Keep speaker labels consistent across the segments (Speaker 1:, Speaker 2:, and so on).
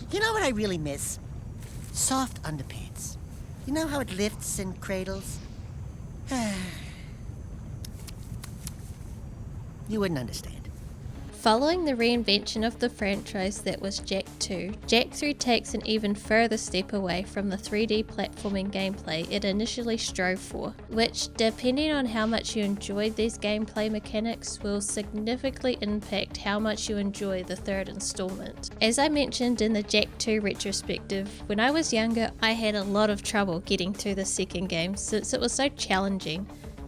Speaker 1: You know what I really miss? Soft underpants. You know how it lifts and cradles? You wouldn't understand.
Speaker 2: Following the reinvention of the franchise that was Jak II, Jak III takes an even further step away from the 3D platforming gameplay it initially strove for, which, depending on how much you enjoyed these gameplay mechanics, will significantly impact how much you enjoy the third installment. As I mentioned in the Jak II retrospective, when I was younger I had a lot of trouble getting through the second game since it was so challenging.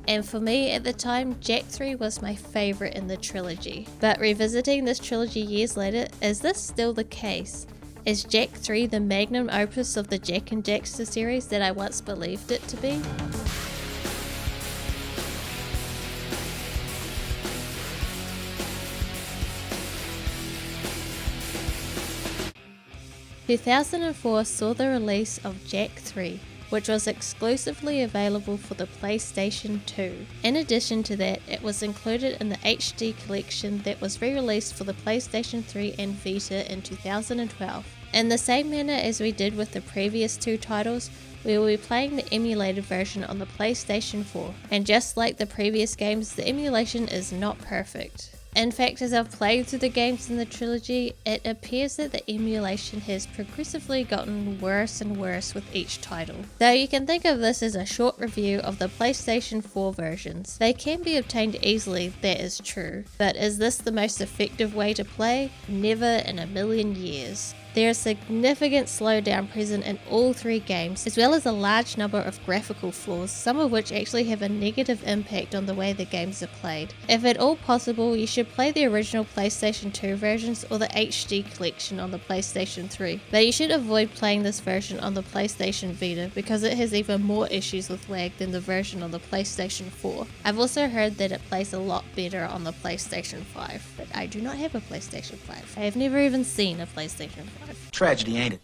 Speaker 2: And for me at the time, Jak III was my favourite in the trilogy. But revisiting this trilogy years later, is this still the case? Is Jak III the magnum opus of the Jak and Daxter series that I once believed it to be? ...2004 saw the release of Jak III, which was exclusively available for the PlayStation 2. In addition to that, it was included in the HD collection that was re-released for the PlayStation 3 and Vita in 2012. In the same manner as we did with the previous two titles, we will be playing the emulated version on the PlayStation 4, and just like the previous games, the emulation is not perfect. In fact, as I've played through the games in the trilogy, it appears that the emulation has progressively gotten worse and worse with each title. Though you can think of this as a short review of the PlayStation 4 versions. They can be obtained easily, that is true, but is this the most effective way to play? Never in a million years. There is significant slowdown present in all three games, as well as a large number of graphical flaws, some of which actually have a negative impact on the way the games are played. If at all possible, you should play the original PlayStation 2 versions or the HD collection on the PlayStation 3, but you should avoid playing this version on the PlayStation Vita because it has even more issues with lag than the version on the PlayStation 4. I've also heard that it plays a lot better on the PlayStation 5, but I do not have a PlayStation 5. I have never even seen a PlayStation 5.
Speaker 3: Tragedy, ain't it?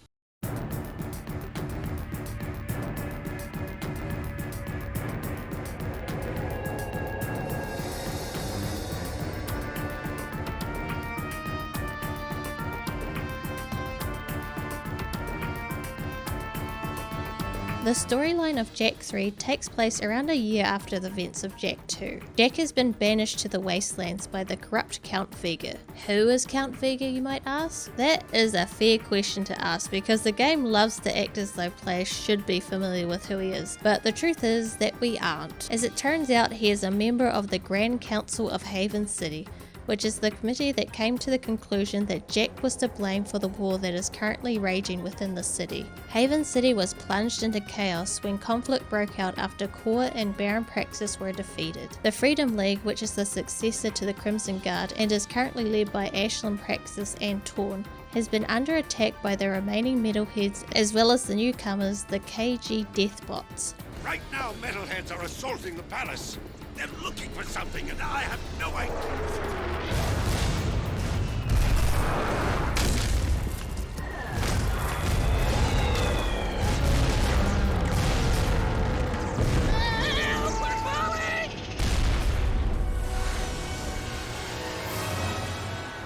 Speaker 2: The storyline of Jak III takes place around a year after the events of Jak II. Jak has been banished to the Wastelands by the corrupt Count Vega. Who is Count Vega, you might ask? That is a fair question to ask because the game loves to act as though players should be familiar with who he is, but the truth is that we aren't. As it turns out, he is a member of the Grand Council of Haven City, which is the committee that came to the conclusion that Jak was to blame for the war that is currently raging within the city. Haven City was plunged into chaos when conflict broke out after Core and Baron Praxis were defeated. The Freedom League, which is the successor to the Crimson Guard and is currently led by Ashlyn Praxis and Torn, has been under attack by the remaining metalheads as well as the newcomers, the KG Deathbots.
Speaker 4: Right now, metalheads are assaulting the palace. They're looking for something, and I have no idea.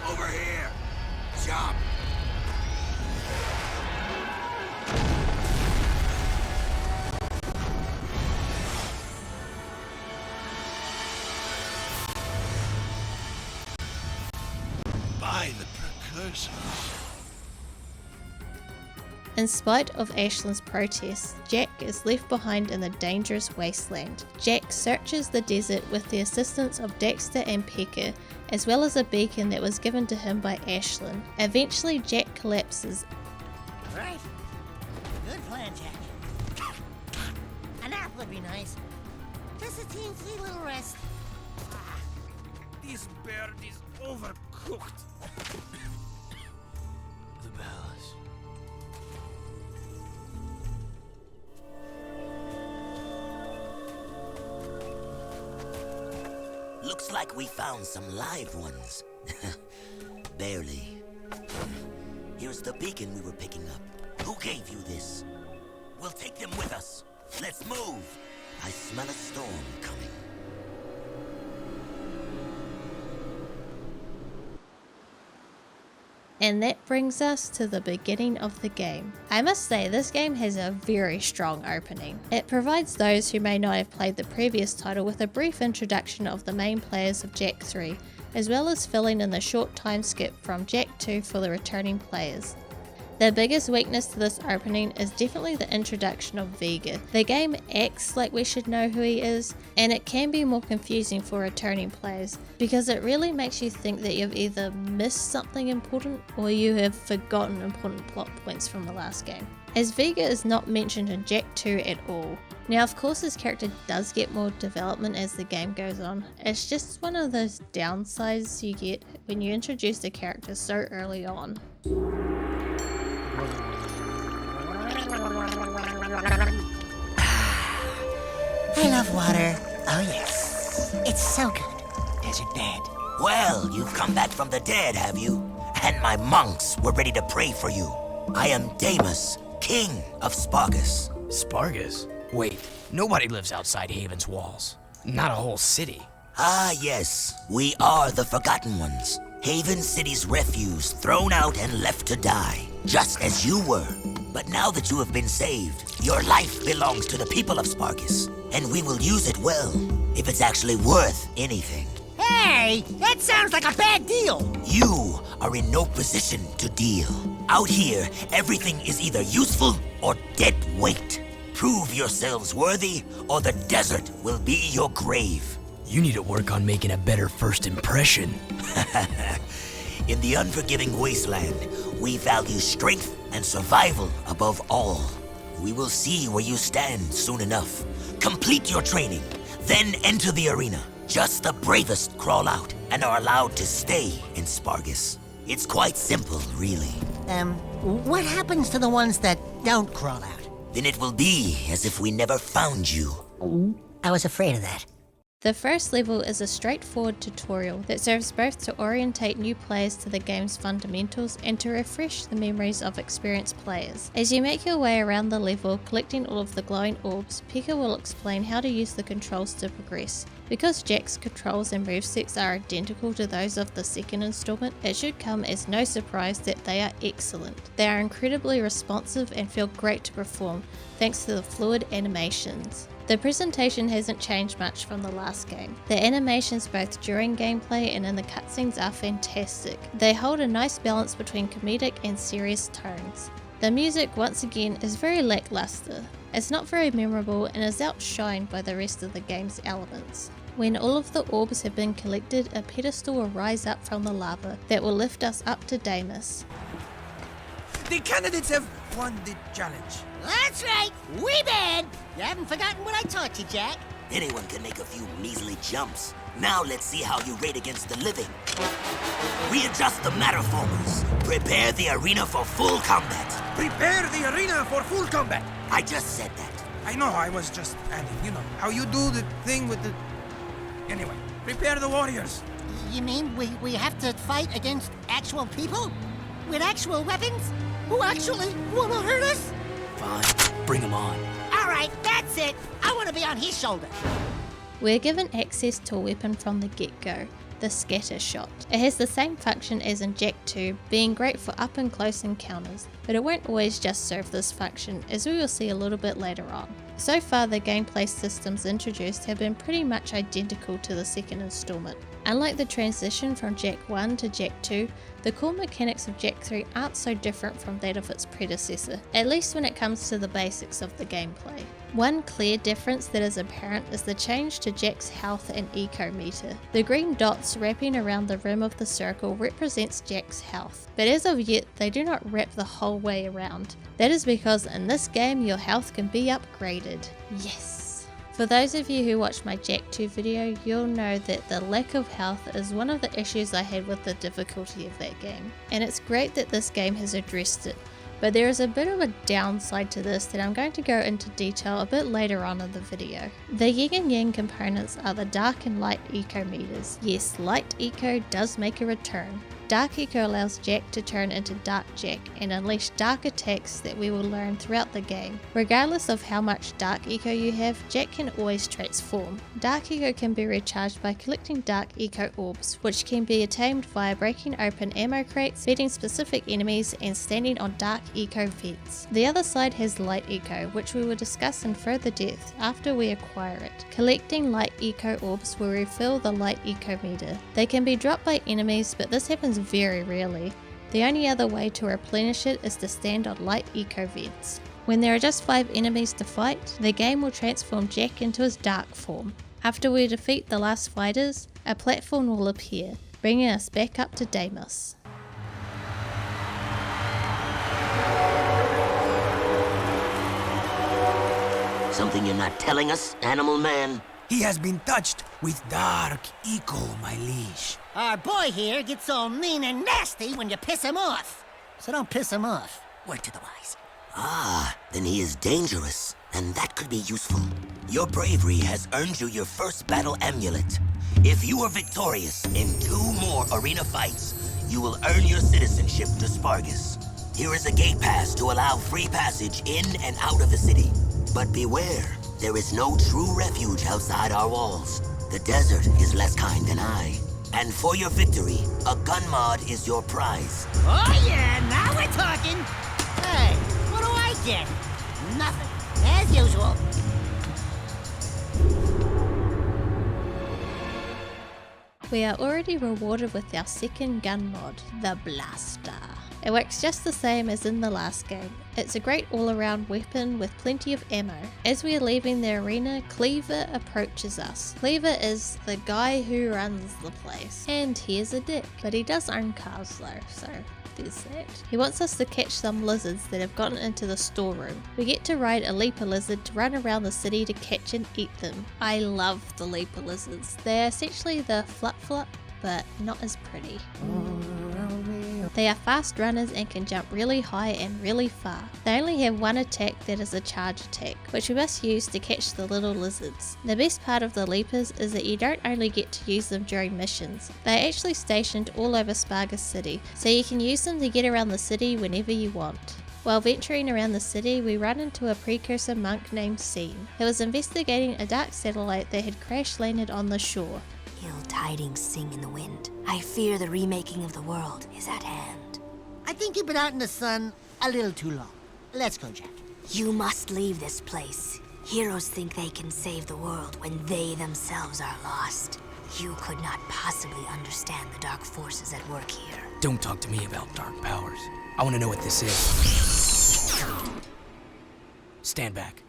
Speaker 4: Over here! Jump! By the precursors.
Speaker 2: In spite of Ashlyn's protests, Jak is left behind in the dangerous wasteland. Jak searches the desert with the assistance of Daxter and Pekka, as well as a beacon that was given to him by Ashlyn. Eventually, Jak collapses.
Speaker 1: Right? Good plan, Jak. A nap would be nice. Just a teensy little rest.
Speaker 4: This bird is overcooked. The bells.
Speaker 5: Looks like we found some live ones. Barely. Here's the beacon we were picking up. Who gave you this? We'll take them with us. Let's move. I smell a storm coming.
Speaker 2: And that brings us to the beginning of the game. I must say, this game has a very strong opening. It provides those who may not have played the previous title with a brief introduction of the main players of Jak 3, as well as filling in the short time skip from Jak 2 for the returning players. The biggest weakness to this opening is definitely the introduction of Vega. The game acts like we should know who he is, and it can be more confusing for returning players because it really makes you think that you've either missed something important or you have forgotten important plot points from the last game, as Vega is not mentioned in Jak 2 at all. Now of course his character does get more development as the game goes on. It's just one of those downsides you get when you introduce the character so early on.
Speaker 1: I love water. Oh yes. It's so good. Desert Dad.
Speaker 5: Well, you've come back from the dead, have you? And my monks were ready to pray for you. I am Damus, king of Spargus.
Speaker 3: Spargus? Wait, nobody lives outside Haven's walls. Not a whole city.
Speaker 5: Ah, yes. We are the Forgotten Ones. Haven City's refuse, thrown out and left to die, just as you were. But now that you have been saved, your life belongs to the people of Spargus, and we will use it well, if it's actually worth anything.
Speaker 1: Hey, that sounds like a bad deal.
Speaker 5: You are in no position to deal. Out here, everything is either useful or dead weight. Prove yourselves worthy, or the desert will be your grave.
Speaker 3: You need to work on making a better first impression.
Speaker 5: In the unforgiving Wasteland, we value strength and survival above all. We will see where you stand soon enough. Complete your training, then enter the arena. Just the bravest crawl out and are allowed to stay in Spargus. It's quite simple, really.
Speaker 1: What happens to the ones that don't crawl out?
Speaker 5: Then it will be as if we never found you.
Speaker 1: I was afraid of that.
Speaker 2: The first level is a straightforward tutorial that serves both to orientate new players to the game's fundamentals and to refresh the memories of experienced players. As you make your way around the level collecting all of the glowing orbs, Pika will explain how to use the controls to progress. Because Jak's controls and movesets are identical to those of the second installment, it should come as no surprise that they are excellent. They are incredibly responsive and feel great to perform, thanks to the fluid animations. The presentation hasn't changed much from the last game. The animations both during gameplay and in the cutscenes are fantastic. They hold a nice balance between comedic and serious tones. The music once again is very lackluster. It's not very memorable and is outshined by the rest of the game's elements. When all of the orbs have been collected, a pedestal will rise up from the lava that will lift us up to Damus.
Speaker 6: The candidates have won the challenge.
Speaker 1: That's right. We bad. You haven't forgotten what I taught you, Jak.
Speaker 5: Anyone can make a few measly jumps. Now let's see how you rate against the living. Readjust the matterformers. Prepare the arena for full combat.
Speaker 6: Prepare the arena for full combat.
Speaker 5: I just said that.
Speaker 6: I know, I was just adding, you know, how you do the thing with the... Anyway, prepare the warriors.
Speaker 1: You mean we have to fight against actual people? With actual weapons? Who actually want to hurt us?
Speaker 3: Fine, bring them on.
Speaker 1: All right, that's it. I want to be on his shoulder.
Speaker 2: We're given access to a weapon from the get-go, the scatter shot. It has the same function as in Jak II, being great for up and close encounters, but it won't always just serve this function, as we will see a little bit later on. So far the gameplay systems introduced have been pretty much identical to the second installment. Unlike the transition from Jak 1 to Jak 2, the core mechanics of Jak 3 aren't so different from that of its predecessor, at least when it comes to the basics of the gameplay. One clear difference that is apparent is the change to Jak's health and eco meter. The green dots wrapping around the rim of the circle represents Jak's health, but as of yet they do not wrap the whole way around. That is because in this game your health can be upgraded. Yes! For those of you who watched my Jak II video, you'll know that the lack of health is one of the issues I had with the difficulty of that game, and it's great that this game has addressed it. But there is a bit of a downside to this that I'm going to go into detail a bit later on in the video. The yin and yang components are the dark and light eco meters. Yes, light eco does make a return. Dark Eco allows Jak to turn into Dark Jak and unleash dark attacks that we will learn throughout the game. Regardless of how much Dark Eco you have, Jak can always transform. Dark Eco can be recharged by collecting Dark Eco orbs, which can be attained via breaking open ammo crates, beating specific enemies, and standing on Dark Eco vents. The other side has Light Eco, which we will discuss in further depth after we acquire it. Collecting Light Eco orbs will refill the Light Eco meter. They can be dropped by enemies, but this happens very rarely. The only other way to replenish it is to stand on Light Eco vents. When there are just 5 enemies to fight, the game will transform Jak into his dark form. After we defeat the last fighters, a platform will appear, bringing us back up to Deimos.
Speaker 5: Something you're not telling us, Animal Man?
Speaker 3: He has been touched with Dark Eco, my liege.
Speaker 1: Our boy here gets all mean and nasty when you piss him off. So don't piss him off. Word to the wise.
Speaker 5: Ah, then he is dangerous, and that could be useful. Your bravery has earned you your first battle amulet. If you are victorious in 2 more arena fights, you will earn your citizenship to Spargus. Here is a gate pass to allow free passage in and out of the city. But beware, there is no true refuge outside our walls. The desert is less kind than I. And for your victory, a gun mod is your prize.
Speaker 1: Oh yeah, now we're talking. Hey, what do I get? Nothing, as usual.
Speaker 2: We are already rewarded with our second gun mod, the Blaster. It works just the same as in the last game. It's a great all-around weapon with plenty of ammo. As we are leaving the arena, Cleaver approaches us. Cleaver is the guy who runs the place. And he is a dick, but he does own cars though, so there's that. He wants us to catch some lizards that have gotten into the storeroom. We get to ride a leaper lizard to run around the city to catch and eat them. I love the leaper lizards. They are essentially the Flup, but not as pretty. They are fast runners and can jump really high and really far. They only have one attack that is a charge attack, which we must use to catch the little lizards. The best part of the leapers is that you don't only get to use them during missions. They are actually stationed all over Spargus City, so you can use them to get around the city whenever you want. While venturing around the city, we run into a precursor monk named Scene, who was investigating a dark satellite that had crash landed on the shore.
Speaker 7: Ill tidings sing in the wind. I fear the remaking of the world is at hand.
Speaker 1: I think you've been out in the sun a little too long. Let's go, Jak.
Speaker 7: You must leave this place. Heroes think they can save the world when they themselves are lost. You could not possibly understand the dark forces at work here.
Speaker 3: Don't talk to me about dark powers. I want to know what this is. Stand back.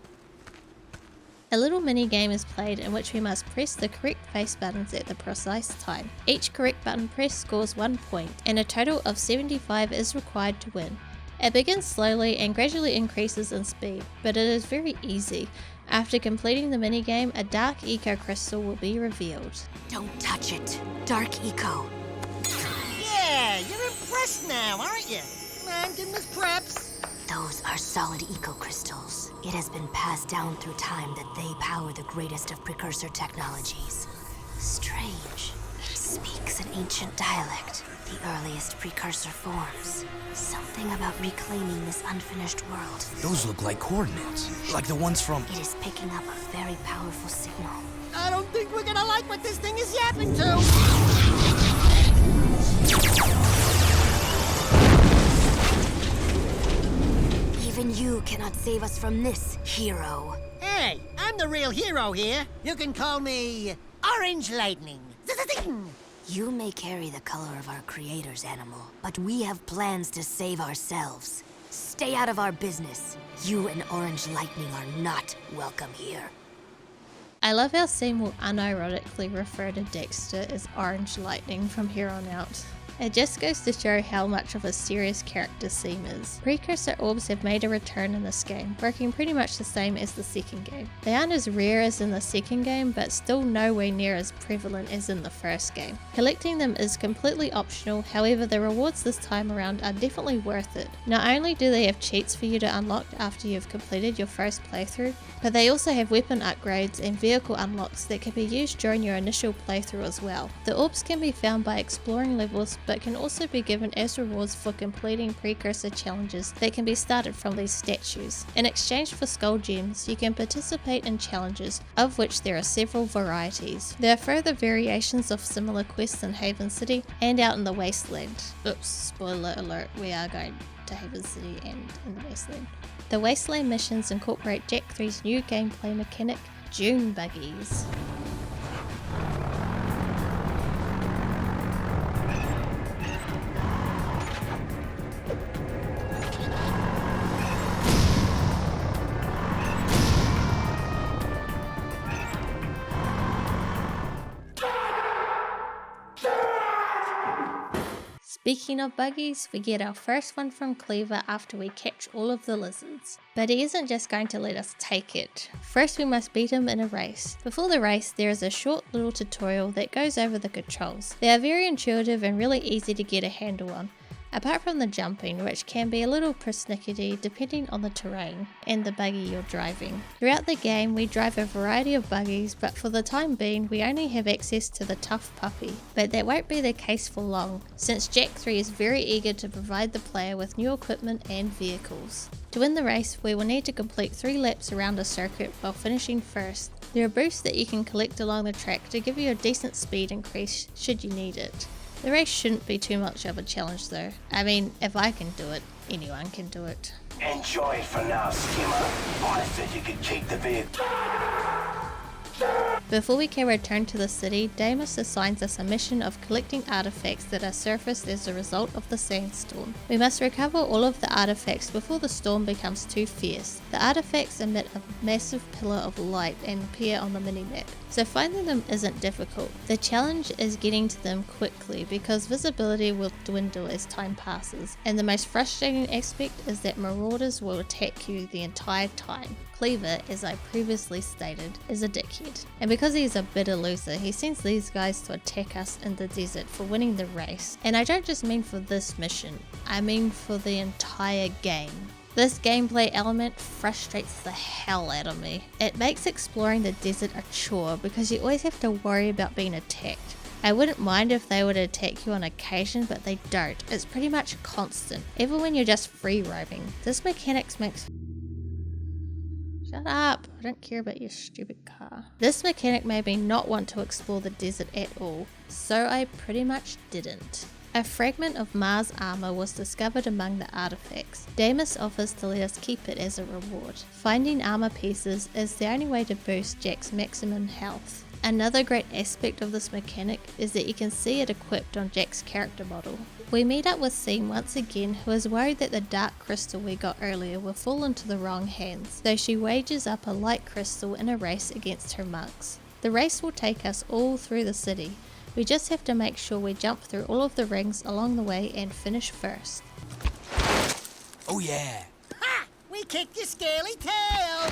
Speaker 2: A little mini game is played in which we must press the correct face buttons at the precise time. Each correct button press scores 1 point, and a total of 75 is required to win. It begins slowly and gradually increases in speed, but it is very easy. After completing the minigame, a Dark Eco crystal will be revealed.
Speaker 7: Don't touch it. Dark Eco.
Speaker 1: Yeah, you're impressed now, aren't you? Man, give Miss Preps.
Speaker 7: Those are solid eco crystals. It has been passed down through time that they power the greatest of precursor technologies. Strange. It speaks an ancient dialect, the earliest precursor forms. Something about reclaiming this unfinished world.
Speaker 3: Those look like coordinates, like the ones from...
Speaker 7: It is picking up a very powerful signal.
Speaker 1: I don't think we're gonna like what this thing is yapping to.
Speaker 7: Even you cannot save us from this, hero.
Speaker 1: Hey, I'm the real hero here. You can call me Orange Lightning. Zing!
Speaker 7: You may carry the color of our creator's animal, but we have plans to save ourselves. Stay out of our business. You and Orange Lightning are not welcome here.
Speaker 2: I love how Scene will unironically refer to Dexter as Orange Lightning from here on out. It just goes to show how much of a serious character Scene is. Precursor orbs have made a return in this game, working pretty much the same as the second game. They aren't as rare as in the second game, but still nowhere near as prevalent as in the first game. Collecting them is completely optional, however the rewards this time around are definitely worth it. Not only do they have cheats for you to unlock after you've completed your first playthrough, but they also have weapon upgrades and vehicle unlocks that can be used during your initial playthrough as well. The orbs can be found by exploring levels, but can also be given as rewards for completing precursor challenges that can be started from these statues. In exchange for skull gems, you can participate in challenges, of which there are several varieties. There are further variations of similar quests in Haven City and out in the Wasteland. Oops, spoiler alert, we are going to Haven City and in the Wasteland. The Wasteland missions incorporate Jak III's new gameplay mechanic, Dune Buggies. Speaking of buggies, we get our first one from Cleaver after we catch all of the lizards. But he isn't just going to let us take it. First we must beat him in a race. Before the race, there is a short little tutorial that goes over the controls. They are very intuitive and really easy to get a handle on, apart from the jumping, which can be a little persnickety depending on the terrain and the buggy you're driving. Throughout the game we drive a variety of buggies, but for the time being we only have access to the tough puppy. But that won't be the case for long, since Jak III is very eager to provide the player with new equipment and vehicles. To win the race, we will need to complete 3 laps around a circuit while finishing first. There are boosts that you can collect along the track to give you a decent speed increase should you need it. The race shouldn't be too much of a challenge though. I mean, if I can do it, anyone can do it.
Speaker 8: Enjoy it for now, Skimmer. I said you could keep the vehicle.
Speaker 2: Before we can return to the city, Damus assigns us a mission of collecting artifacts that are surfaced as a result of the sandstorm. We must recover all of the artifacts before the storm becomes too fierce. The artifacts emit a massive pillar of light and appear on the minimap, so finding them isn't difficult. The challenge is getting to them quickly because visibility will dwindle as time passes, and the most frustrating aspect is that marauders will attack you the entire time. Cleaver, as I previously stated, is a dickhead, and because he's a bitter loser, he sends these guys to attack us in the desert for winning the race. And I don't just mean for this mission, I mean for the entire game. This gameplay element frustrates the hell out of me. It makes exploring the desert a chore because you always have to worry about being attacked. I wouldn't mind if they would attack you on occasion, but they don't. It's pretty much constant, even when you're just free roaming. This mechanics makes... Shut up! I don't care about your stupid car. This mechanic made me not want to explore the desert at all, so I pretty much didn't. A fragment of Mars armor was discovered among the artifacts. Damus offers to let us keep it as a reward. Finding armor pieces is the only way to boost Jak's maximum health. Another great aspect of this mechanic is that you can see it equipped on Jak's character model. We meet up with Seam once again, who is worried that the dark crystal we got earlier will fall into the wrong hands, though she wages up a light crystal in a race against her monks. The race will take us all through the city. We just have to make sure we jump through all of the rings along the way and finish first.
Speaker 3: Oh yeah!
Speaker 1: Ha! We kicked your scaly tail!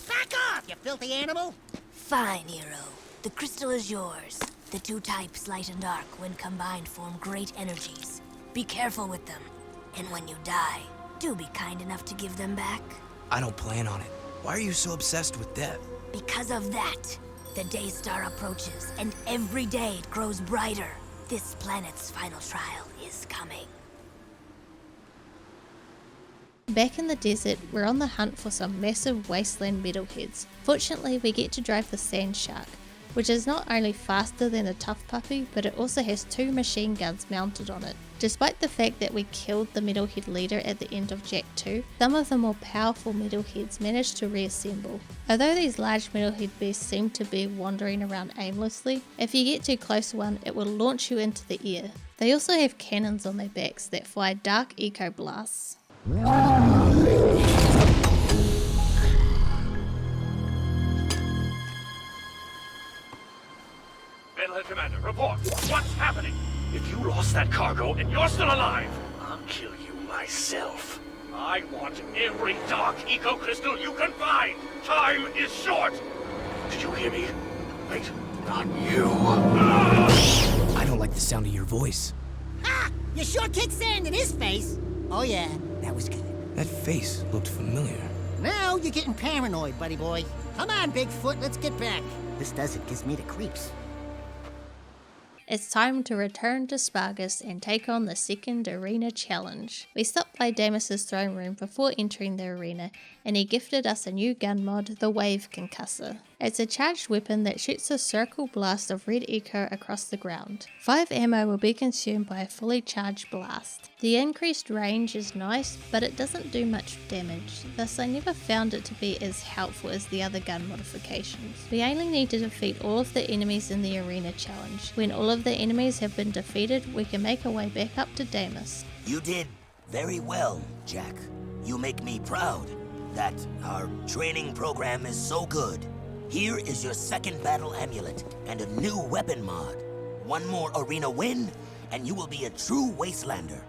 Speaker 1: Back off, you filthy animal!
Speaker 7: Fine, hero. The crystal is yours. The 2 types, light and dark, when combined form great energies. Be careful with them. And when you die, do be kind enough to give them back.
Speaker 3: I don't plan on it. Why are you so obsessed with death?
Speaker 7: Because of that, the day star approaches, and every day it grows brighter. This planet's final trial is coming.
Speaker 2: Back in the desert, we're on the hunt for some massive wasteland metalheads. Fortunately, we get to drive the Sand Shark, which is not only faster than the Tough Puppy, but it also has 2 machine guns mounted on it. Despite the fact that we killed the metalhead leader at the end of Jak II, some of the more powerful metalheads managed to reassemble. Although these large metalhead beasts seem to be wandering around aimlessly, if you get too close to one, it will launch you into the air. They also have cannons on their backs that fire dark eco blasts.
Speaker 4: Metalhead Commander, report. What's happening? If you lost that cargo and you're still alive, I'll kill you myself. I want every dark eco crystal you can find. Time is short. Did you hear me? Wait, not you.
Speaker 3: I don't like the sound of your voice.
Speaker 1: Ha! You sure kicked sand in his face. Oh yeah, that was good.
Speaker 3: That face looked familiar.
Speaker 1: Now you're getting paranoid, buddy boy. Come on, Bigfoot, let's get back. This desert gives me the creeps.
Speaker 2: It's time to return to Spargus and take on the second arena challenge. We stopped by Damus's throne room before entering the arena, and he gifted us a new gun mod, the Wave Concussor. It's a charged weapon that shoots a circle blast of red echo across the ground. 5 ammo will be consumed by a fully charged blast. The increased range is nice, but it doesn't do much damage, thus I never found it to be as helpful as the other gun modifications. We only need to defeat all of the enemies in the arena challenge. When all of the enemies have been defeated, we can make our way back up to Damus.
Speaker 5: You did very well, Jak. You make me proud that our training program is so good. Here is your second battle amulet and a new weapon mod. One more arena win, and you will be a true Wastelander.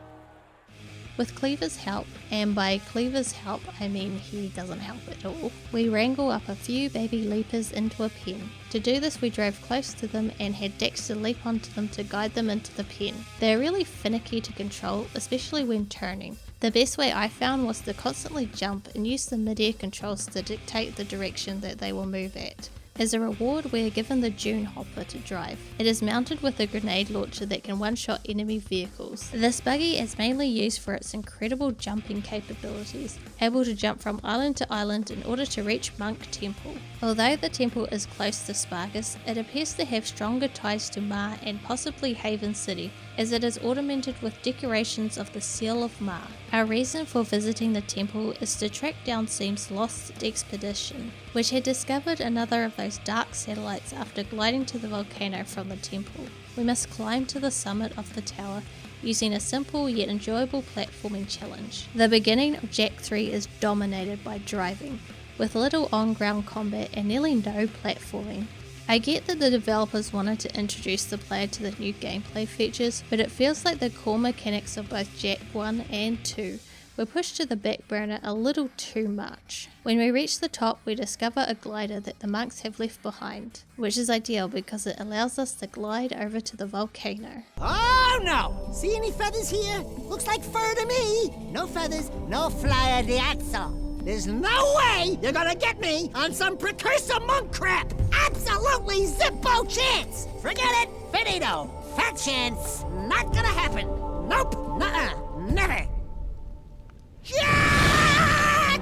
Speaker 2: With Cleaver's help, and by Cleaver's help I mean he doesn't help at all, we wrangle up a few baby leapers into a pen. To do this we drove close to them and had Dexter leap onto them to guide them into the pen. They are really finicky to control, especially when turning. The best way I found was to constantly jump and use the mid-air controls to dictate the direction that they will move at. As a reward, we are given the Dune Hopper to drive. It is mounted with a grenade launcher that can one-shot enemy vehicles. This buggy is mainly used for its incredible jumping capabilities, able to jump from island to island in order to reach Monk Temple. Although the temple is close to Spargus, it appears to have stronger ties to Ma and possibly Haven City, as it is ornamented with decorations of the Seal of Ma. Our reason for visiting the temple is to track down Seam's lost expedition, which had discovered another of those dark satellites after gliding to the volcano from the temple. We must climb to the summit of the tower using a simple yet enjoyable platforming challenge. The beginning of Jak 3 is dominated by driving, with little on-ground combat and nearly no platforming. I get that the developers wanted to introduce the player to the new gameplay features, but it feels like the core mechanics of both Jak 1 and 2 were pushed to the back burner a little too much. When we reach the top, we discover a glider that the monks have left behind, which is ideal because it allows us to glide over to the volcano.
Speaker 1: Oh no! See any feathers here? Looks like fur to me. No feathers, no flyer de axle. There's no way you're gonna get me on some precursor monk crap! Absolutely zippo chance! Forget it, finito! Fat chance, not gonna happen! Nope, nuh-uh, never! Jak!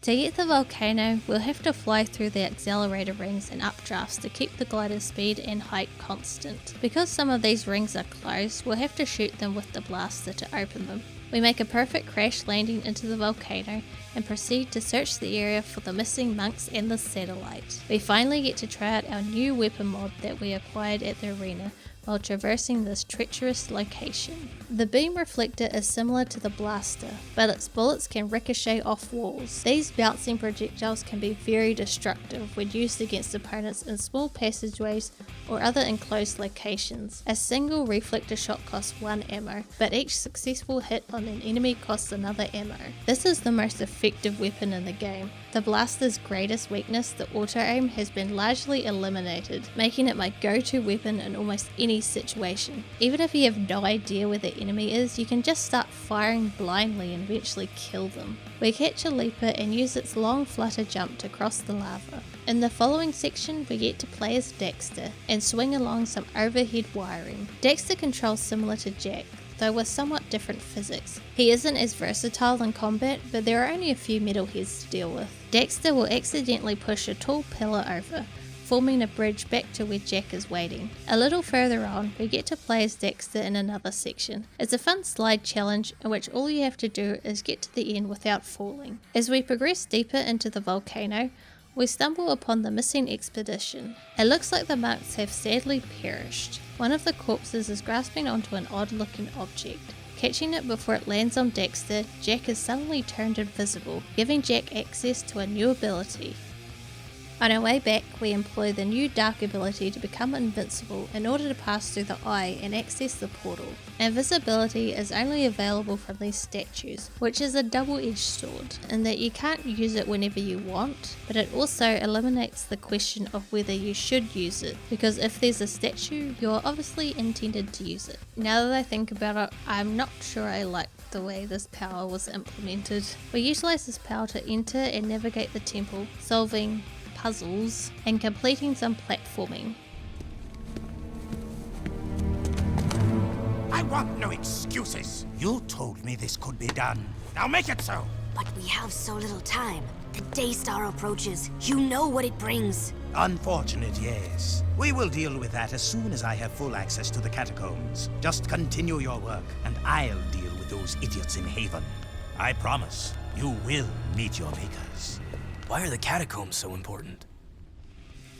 Speaker 2: To get the volcano, we'll have to fly through the accelerator rings and updrafts to keep the glider's speed and height constant. Because some of these rings are closed, we'll have to shoot them with the blaster to open them. We make a perfect crash landing into the volcano and proceed to search the area for the missing monks and the satellite. We finally get to try out our new weapon mod that we acquired at the arena while traversing this treacherous location. The beam reflector is similar to the blaster, but its bullets can ricochet off walls. These bouncing projectiles can be very destructive when used against opponents in small passageways or other enclosed locations. A single reflector shot costs 1 ammo, but each successful hit on an enemy costs another ammo. This is the most effective weapon in the game. The blaster's greatest weakness, the auto-aim, has been largely eliminated, making it my go-to weapon in almost any situation. Even if you have no idea where the enemy is, you can just start firing blindly and eventually kill them. We catch a leaper and use its long flutter jump to cross the lava. In the following section, we get to play as Dexter and swing along some overhead wiring. Dexter controls similar to Jak, though with somewhat different physics. He isn't as versatile in combat, but there are only a few metalheads to deal with. Dexter will accidentally push a tall pillar over, forming a bridge back to where Jak is waiting. A little further on, we get to play as Dexter in another section. It's a fun slide challenge in which all you have to do is get to the end without falling. As we progress deeper into the volcano, we stumble upon the missing expedition. It looks like the monks have sadly perished. One of the corpses is grasping onto an odd-looking object. Catching it before it lands on Dexter, Jak is suddenly turned invisible, giving Jak access to a new ability. On our way back, we employ the new dark ability to become invincible in order to pass through the eye and access the portal. Invisibility is only available from these statues, which is a double-edged sword, in that you can't use it whenever you want, but it also eliminates the question of whether you should use it, because if there's a statue, you're obviously intended to use it. Now that I think about it, I'm not sure I like the way this power was implemented. We utilize this power to enter and navigate the temple, solving puzzles and completing some platforming.
Speaker 6: want no excuses.
Speaker 9: You told me this could be done. Now make it so.
Speaker 7: But we have so little time. The Daystar approaches. You know what it brings.
Speaker 9: Unfortunate, yes. We will deal with that as soon as I have full access to the Catacombs. Just continue your work, and I'll deal with those idiots in Haven. I promise, you will meet your makers.
Speaker 3: Why are the Catacombs so important?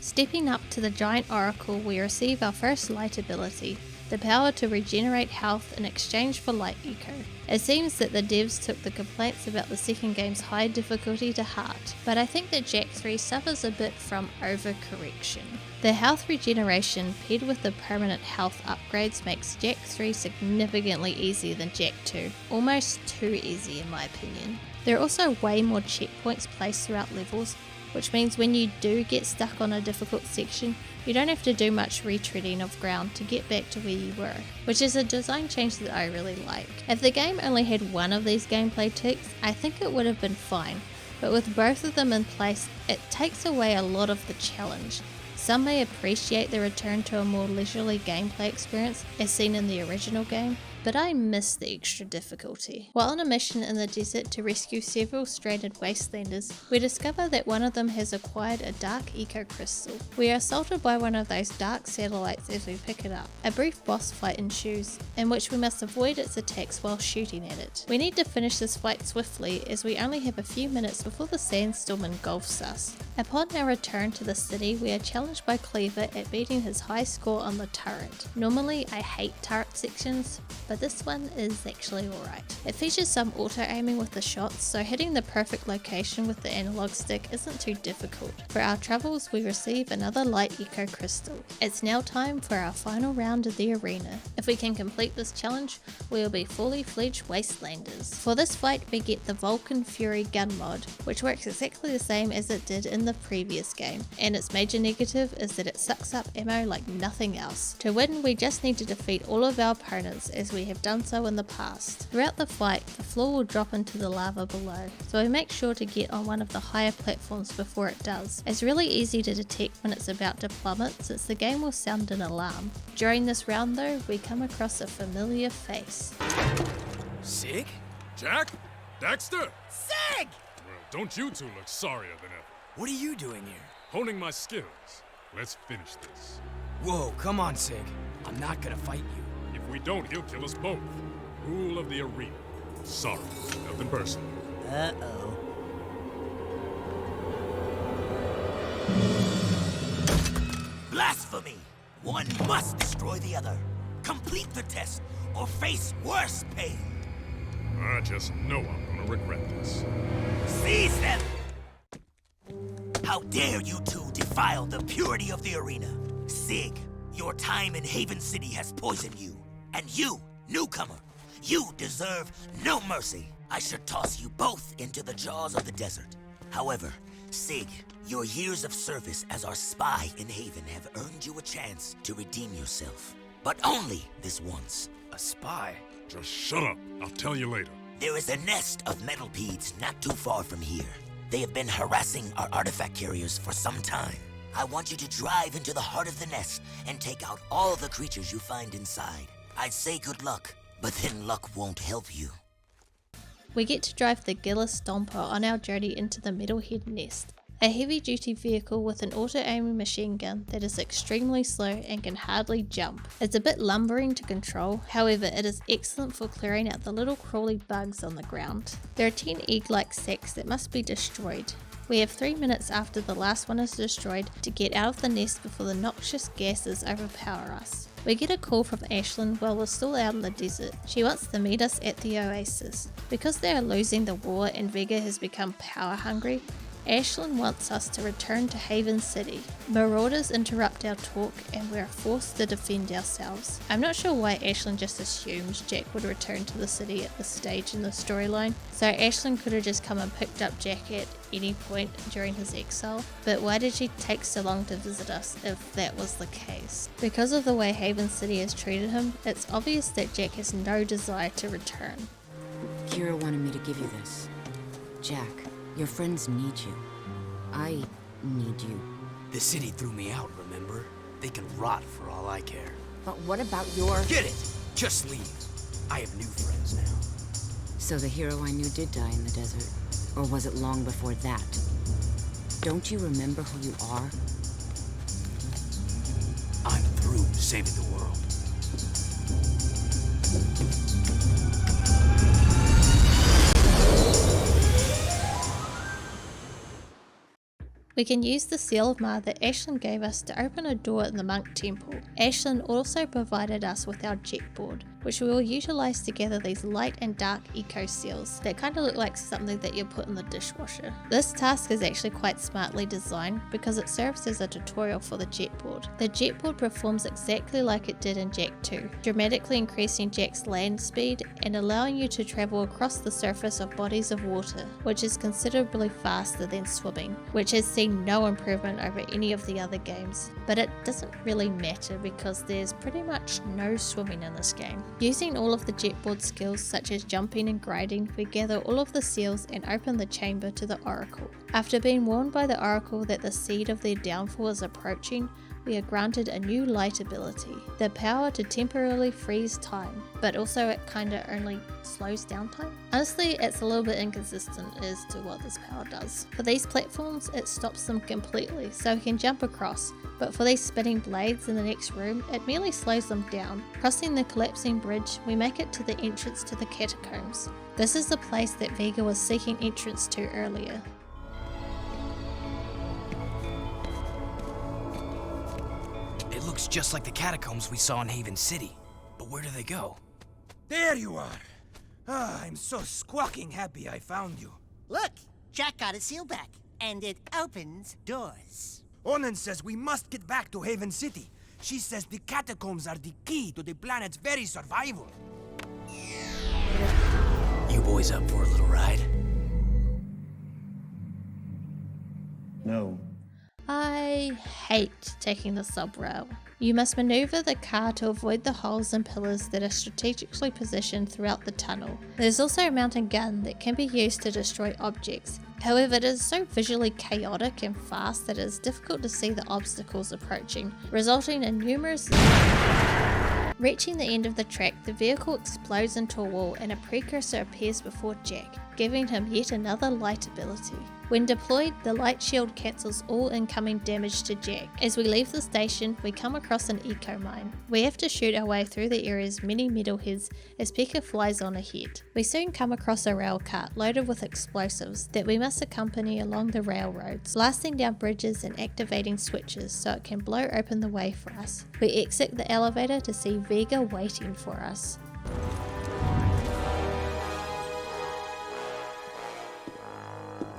Speaker 2: Stepping up to the giant oracle, we receive our first light ability, the power to regenerate health in exchange for light eco. It seems that the devs took the complaints about the second game's high difficulty to heart, but I think that Jak 3 suffers a bit from overcorrection. The health regeneration paired with the permanent health upgrades makes Jak 3 significantly easier than Jak 2, almost too easy in my opinion. There are also way more checkpoints placed throughout levels, which means when you do get stuck on a difficult section, you don't have to do much retreading of ground to get back to where you were, which is a design change that I really like. If the game only had one of these gameplay tics, I think it would have been fine, but with both of them in place, it takes away a lot of the challenge. Some may appreciate the return to a more leisurely gameplay experience as seen in the original game, but I miss the extra difficulty. While on a mission in the desert to rescue several stranded Wastelanders, we discover that one of them has acquired a dark eco crystal. We are assaulted by one of those dark satellites as we pick it up. A brief boss fight ensues, in which we must avoid its attacks while shooting at it. We need to finish this fight swiftly as we only have a few minutes before the sandstorm engulfs us. Upon our return to the city, we are challenged by Cleaver at beating his high score on the turret. Normally I hate turret sections, but this one is actually alright. It features some auto-aiming with the shots, so hitting the perfect location with the analog stick isn't too difficult. For our travels, we receive another light eco crystal. It's now time for our final round of the arena. If we can complete this challenge, we will be fully fledged Wastelanders. For this fight, we get the Vulcan Fury gun mod, which works exactly the same as it did in the previous game, and its major negative is that it sucks up ammo like nothing else. To win, we just need to defeat all of our opponents as we have done so in the past. Throughout the fight, the floor will drop into the lava below, so we make sure to get on one of the higher platforms before it does. It's really easy to detect when it's about to plummet since the game will sound an alarm. During this round though, we come across a familiar face.
Speaker 3: Sig?
Speaker 10: Jak? Dexter?
Speaker 1: Sig!
Speaker 10: Well, don't you two look sorrier than ever.
Speaker 3: What are you doing here?
Speaker 10: Honing my skills. Let's finish this.
Speaker 3: Whoa, come on, Sig. I'm not gonna fight you.
Speaker 10: If we don't, he'll kill us both. Rule of the arena. Sorry, nothing personal.
Speaker 1: Uh-oh.
Speaker 5: Blasphemy! One must destroy the other. Complete the test, or face worse pain.
Speaker 10: I just know I'm gonna regret this.
Speaker 5: Seize them! How dare you two defile the purity of the arena? Sig, your time in Haven City has poisoned you. And you, newcomer, you deserve no mercy. I should toss you both into the jaws of the desert. However, Sig, your years of service as our spy in Haven have earned you a chance to redeem yourself. But only this once.
Speaker 3: A spy?
Speaker 10: Just shut up. I'll tell you later.
Speaker 5: There is a nest of metalpedes not too far from here. They have been harassing our artifact carriers for some time. I want you to drive into the heart of the nest and take out all the creatures you find inside. I'd say good luck, but then luck won't help you.
Speaker 2: We get to drive the Gillis Stomper on our journey into the Metalhead Nest, a heavy-duty vehicle with an auto-aiming machine gun that is extremely slow and can hardly jump. It's a bit lumbering to control, however it is excellent for clearing out the little crawly bugs on the ground. There are 10 egg-like sacs that must be destroyed. We have 3 minutes after the last one is destroyed to get out of the nest before the noxious gases overpower us. We get a call from Ashlyn while we're still out in the desert. She wants to meet us at the oasis. Because they are losing the war and Vega has become power hungry, Ashlyn wants us to return to Haven City. Marauders interrupt our talk and we are forced to defend ourselves. I'm not sure why Ashlyn just assumed Jak would return to the city at this stage in the storyline, so Ashlyn could have just come and picked up Jak at any point during his exile, but why did she take so long to visit us if that was the case? Because of the way Haven City has treated him, it's obvious that Jak has no desire to return.
Speaker 11: Kira wanted me to give you this. Jak, your friends need you. I need you.
Speaker 3: The city threw me out, remember? They can rot for all I care.
Speaker 11: But what about your...
Speaker 3: Get it! Just leave. I have new friends now.
Speaker 11: So the hero I knew did die in the desert. Or was it long before that? Don't you remember who you are?
Speaker 3: I'm through saving the world.
Speaker 2: We can use the Seal of Ma that Ashlyn gave us to open a door in the Monk Temple. Ashlyn also provided us with our jet board, which we will utilise to gather these light and dark eco seals that kind of look like something that you put in the dishwasher. This task is actually quite smartly designed because it serves as a tutorial for the jet board. The jet board performs exactly like it did in Jak II, dramatically increasing Jak's land speed and allowing you to travel across the surface of bodies of water, which is considerably faster than swimming, which has seen no improvement over any of the other games. But it doesn't really matter because there's pretty much no swimming in this game. Using all of the jetboard skills such as jumping and gliding, we gather all of the seals and open the chamber to the Oracle. After being warned by the Oracle that the seed of their downfall is approaching, we are granted a new light ability, the power to temporarily freeze time, but also it kinda only slows down time. Honestly, it's a little bit inconsistent as to what this power does. For these platforms, it stops them completely, so we can jump across, but for these spinning blades in the next room, it merely slows them down. Crossing the collapsing bridge, we make it to the entrance to the Catacombs. This is the place that Vega was seeking entrance to earlier.
Speaker 3: It looks just like the catacombs we saw in Haven City. But where do they go?
Speaker 6: There you are. Ah, I'm so squawking happy I found you.
Speaker 1: Look, Jak got a seal back, and it opens doors.
Speaker 6: Onan says we must get back to Haven City. She says the catacombs are the key to the planet's very survival.
Speaker 3: You boys up for a little ride?
Speaker 12: No.
Speaker 2: I hate taking the sub-rail. You must maneuver the car to avoid the holes and pillars that are strategically positioned throughout the tunnel. There's also a mountain gun that can be used to destroy objects. However, it is so visually chaotic and fast that it is difficult to see the obstacles approaching, resulting in numerous... Reaching the end of the track, the vehicle explodes into a wall and a precursor appears before Jak, giving him yet another light ability. When deployed, the light shield cancels all incoming damage to Jak. As we leave the station, we come across an eco mine. We have to shoot our way through the area's many metalheads as Pekka flies on ahead. We soon come across a rail cart loaded with explosives that we must accompany along the railroads, blasting down bridges and activating switches so it can blow open the way for us. We exit the elevator to see Vega waiting for us.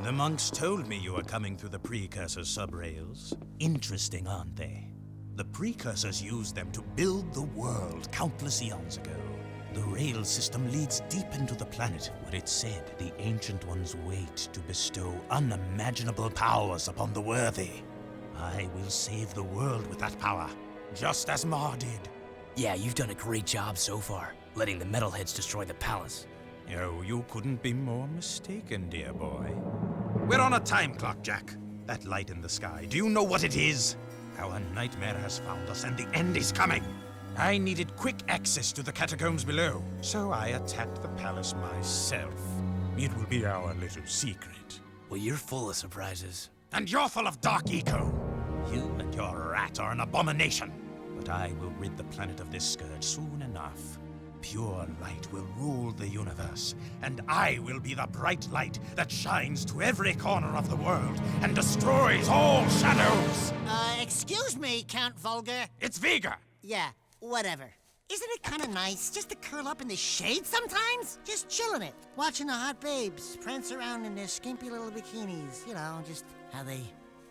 Speaker 9: The monks told me you were coming through the precursor subrails. Interesting, aren't they? The precursors used them to build the world countless eons ago. The rail system leads deep into the planet, where it's said the Ancient Ones wait to bestow unimaginable powers upon the worthy. I will save the world with that power, just as Ma did.
Speaker 3: Yeah, you've done a great job so far, letting the metalheads destroy the palace.
Speaker 9: Oh, you couldn't be more mistaken, dear boy. We're on a time clock, Jak. That light in the sky, do you know what it is? Our nightmare has found us and the end is coming. I needed quick access to the catacombs below, so I attacked the palace myself. It will be our little secret.
Speaker 3: Well, you're full of surprises.
Speaker 9: And you're full of dark eco. You and your rat are an abomination. But I will rid the planet of this scourge soon enough. Pure light will rule the universe, and I will be the bright light that shines to every corner of the world and destroys all shadows!
Speaker 1: Excuse me, Count Vulgar.
Speaker 9: It's Vega!
Speaker 1: Yeah, whatever. Isn't it kind of nice just to curl up in the shade sometimes? Just chilling it, watching the hot babes prance around in their skimpy little bikinis. You know, just how they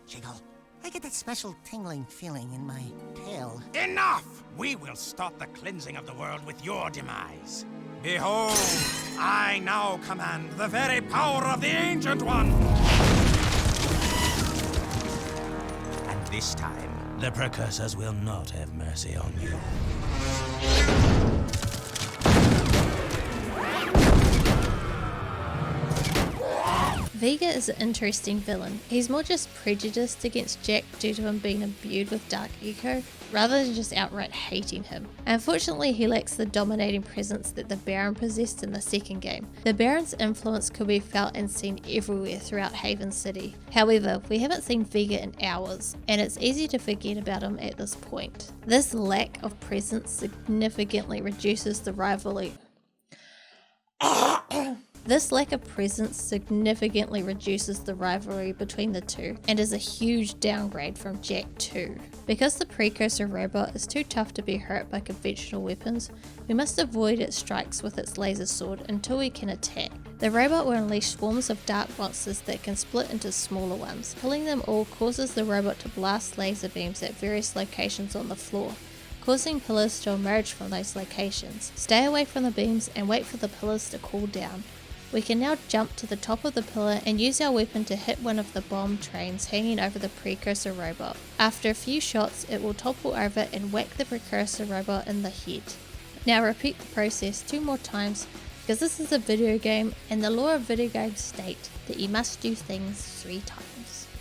Speaker 1: jiggle. I get that special tingling feeling in my tail.
Speaker 9: Enough! We will start the cleansing of the world with your demise. Behold, I now command the very power of the Ancient One! And this time, the precursors will not have mercy on you.
Speaker 2: Vega is an interesting villain. He's more just prejudiced against Jak due to him being imbued with dark eco, rather than just outright hating him. Unfortunately, he lacks the dominating presence that the Baron possessed in the second game. The Baron's influence could be felt and seen everywhere throughout Haven City. However, we haven't seen Vega in hours, and it's easy to forget about him at this point. This lack of presence significantly reduces the rivalry. This lack of presence significantly reduces the rivalry between the two and is a huge downgrade from Jak II. Because the precursor robot is too tough to be hurt by conventional weapons, we must avoid its strikes with its laser sword until we can attack. The robot will unleash swarms of dark monsters that can split into smaller ones. Killing them all causes the robot to blast laser beams at various locations on the floor, causing pillars to emerge from those locations. Stay away from the beams and wait for the pillars to cool down. We can now jump to the top of the pillar and use our weapon to hit one of the bomb trains hanging over the precursor robot. After a few shots, it will topple over and whack the precursor robot in the head. Now repeat the process 2 more times, because this is a video game and the lore of video games state that you must do things 3 times.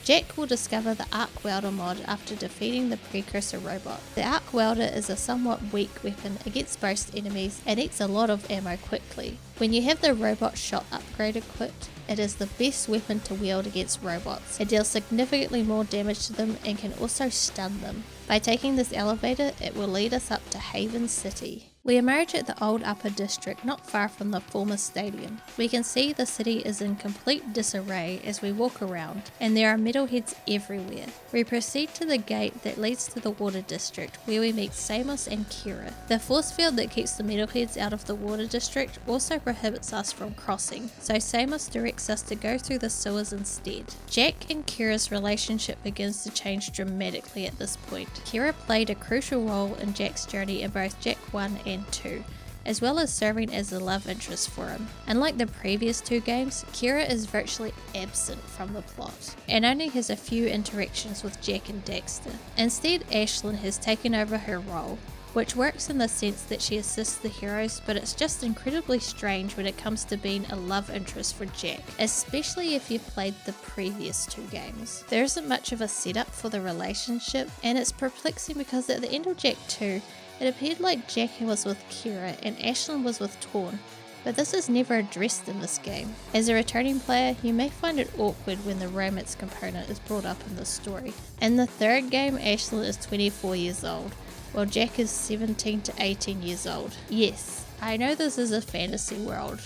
Speaker 2: Jak will discover the Arc Welder mod after defeating the precursor robot. The Arc Welder is a somewhat weak weapon against most enemies and eats a lot of ammo quickly. When you have the robot shot upgrade equipped, it is the best weapon to wield against robots. It deals significantly more damage to them and can also stun them. By taking this elevator, it will lead us up to Haven City. We emerge at the old upper district not far from the former stadium. We can see the city is in complete disarray as we walk around, and there are metalheads everywhere. We proceed to the gate that leads to the water district, where we meet Samus and Kira. The force field that keeps the metalheads out of the water district also prohibits us from crossing, so Samus directs us to go through the sewers instead. Jak and Kira's relationship begins to change dramatically at this point. Kira played a crucial role in Jak's journey in both Jak 1 and 2, as well as serving as a love interest for him. Unlike the previous 2 games, Kira is virtually absent from the plot, and only has a few interactions with Jak and Daxter. Instead, Ashlyn has taken over her role, which works in the sense that she assists the heroes, but it's just incredibly strange when it comes to being a love interest for Jak, especially if you've played the previous 2 games. There isn't much of a setup for the relationship, and it's perplexing because at the end of Jak 2, it appeared like Jak was with Kira and Ashlyn was with Torn, but this is never addressed in this game. As a returning player, you may find it awkward when the romance component is brought up in the story. In the 3rd game, Ashlyn is 24 years old, while Jak is 17 to 18 years old. Yes, I know this is a fantasy world,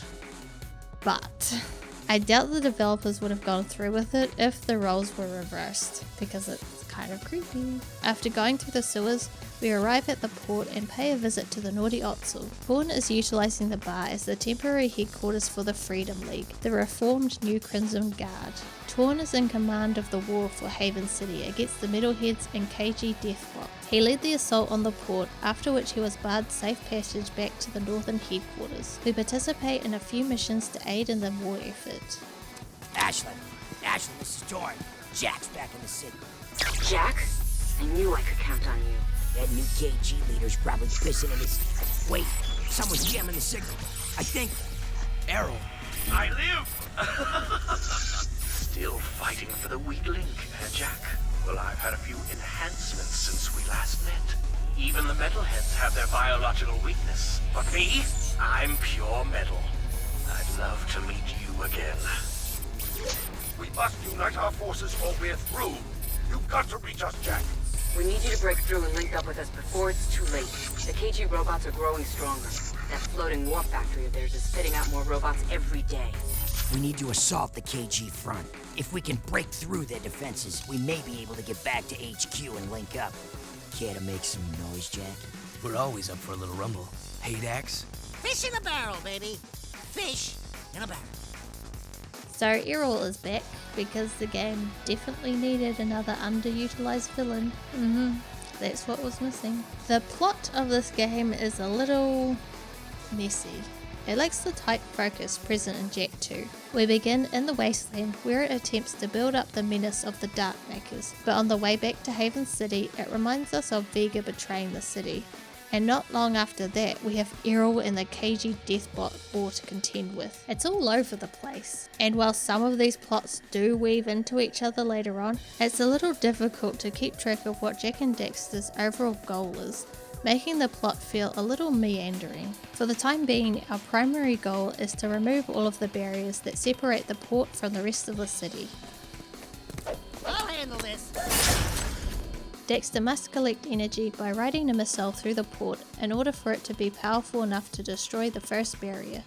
Speaker 2: but I doubt the developers would have gone through with it if the roles were reversed, because it's kind of creepy. After going through the sewers, we arrive at the port and pay a visit to the Naughty Otzel. Torn is utilising the bar as the temporary headquarters for the Freedom League, the reformed New Crimson Guard. Torn is in command of the war for Haven City against the Metalheads and KG Deathlock. He led the assault on the port, after which he was barred safe passage back to the northern headquarters. We participate in a few missions to aid in the war effort.
Speaker 5: Ashlyn, this is Torn. Jak's back in the city.
Speaker 11: Jak? I knew I could count on you.
Speaker 5: That new KG leader's probably pissing in his... Wait, someone's jamming the signal. I think... Arrow.
Speaker 4: I live! Still fighting for the weak link, Jak? Well, I've had a few enhancements since we last met. Even the metalheads have their biological weakness. But me? I'm pure metal. I'd love to meet you again. We must unite our forces or we're through. You've got to reach us, Jak.
Speaker 11: We need you to break through and link up with us before it's too late. The KG robots are growing stronger. That floating war factory of theirs is spitting out more robots every day.
Speaker 5: We need to assault the KG front. If we can break through their defenses, we may be able to get back to HQ and link up. Care to make some noise, Jak?
Speaker 3: We're always up for a little rumble. Hey, Dax?
Speaker 1: Fish in a barrel, baby. Fish in a barrel.
Speaker 2: So Errol is back because the game definitely needed another underutilized villain. That's what was missing. The plot of this game is a little messy. It lacks the tight focus present in Jak II. We begin in the Wasteland, where it attempts to build up the menace of the Darkmakers, but on the way back to Haven City, it reminds us of Vega betraying the city. And not long after that, we have Errol and the KG Deathbot war to contend with. It's all over the place. And while some of these plots do weave into each other later on, it's a little difficult to keep track of what Jak and Daxter's overall goal is, making the plot feel a little meandering. For the time being, our primary goal is to remove all of the barriers that separate the port from the rest of the city.
Speaker 1: I'll handle this.
Speaker 2: Daxter must collect energy by riding a missile through the port in order for it to be powerful enough to destroy the first barrier.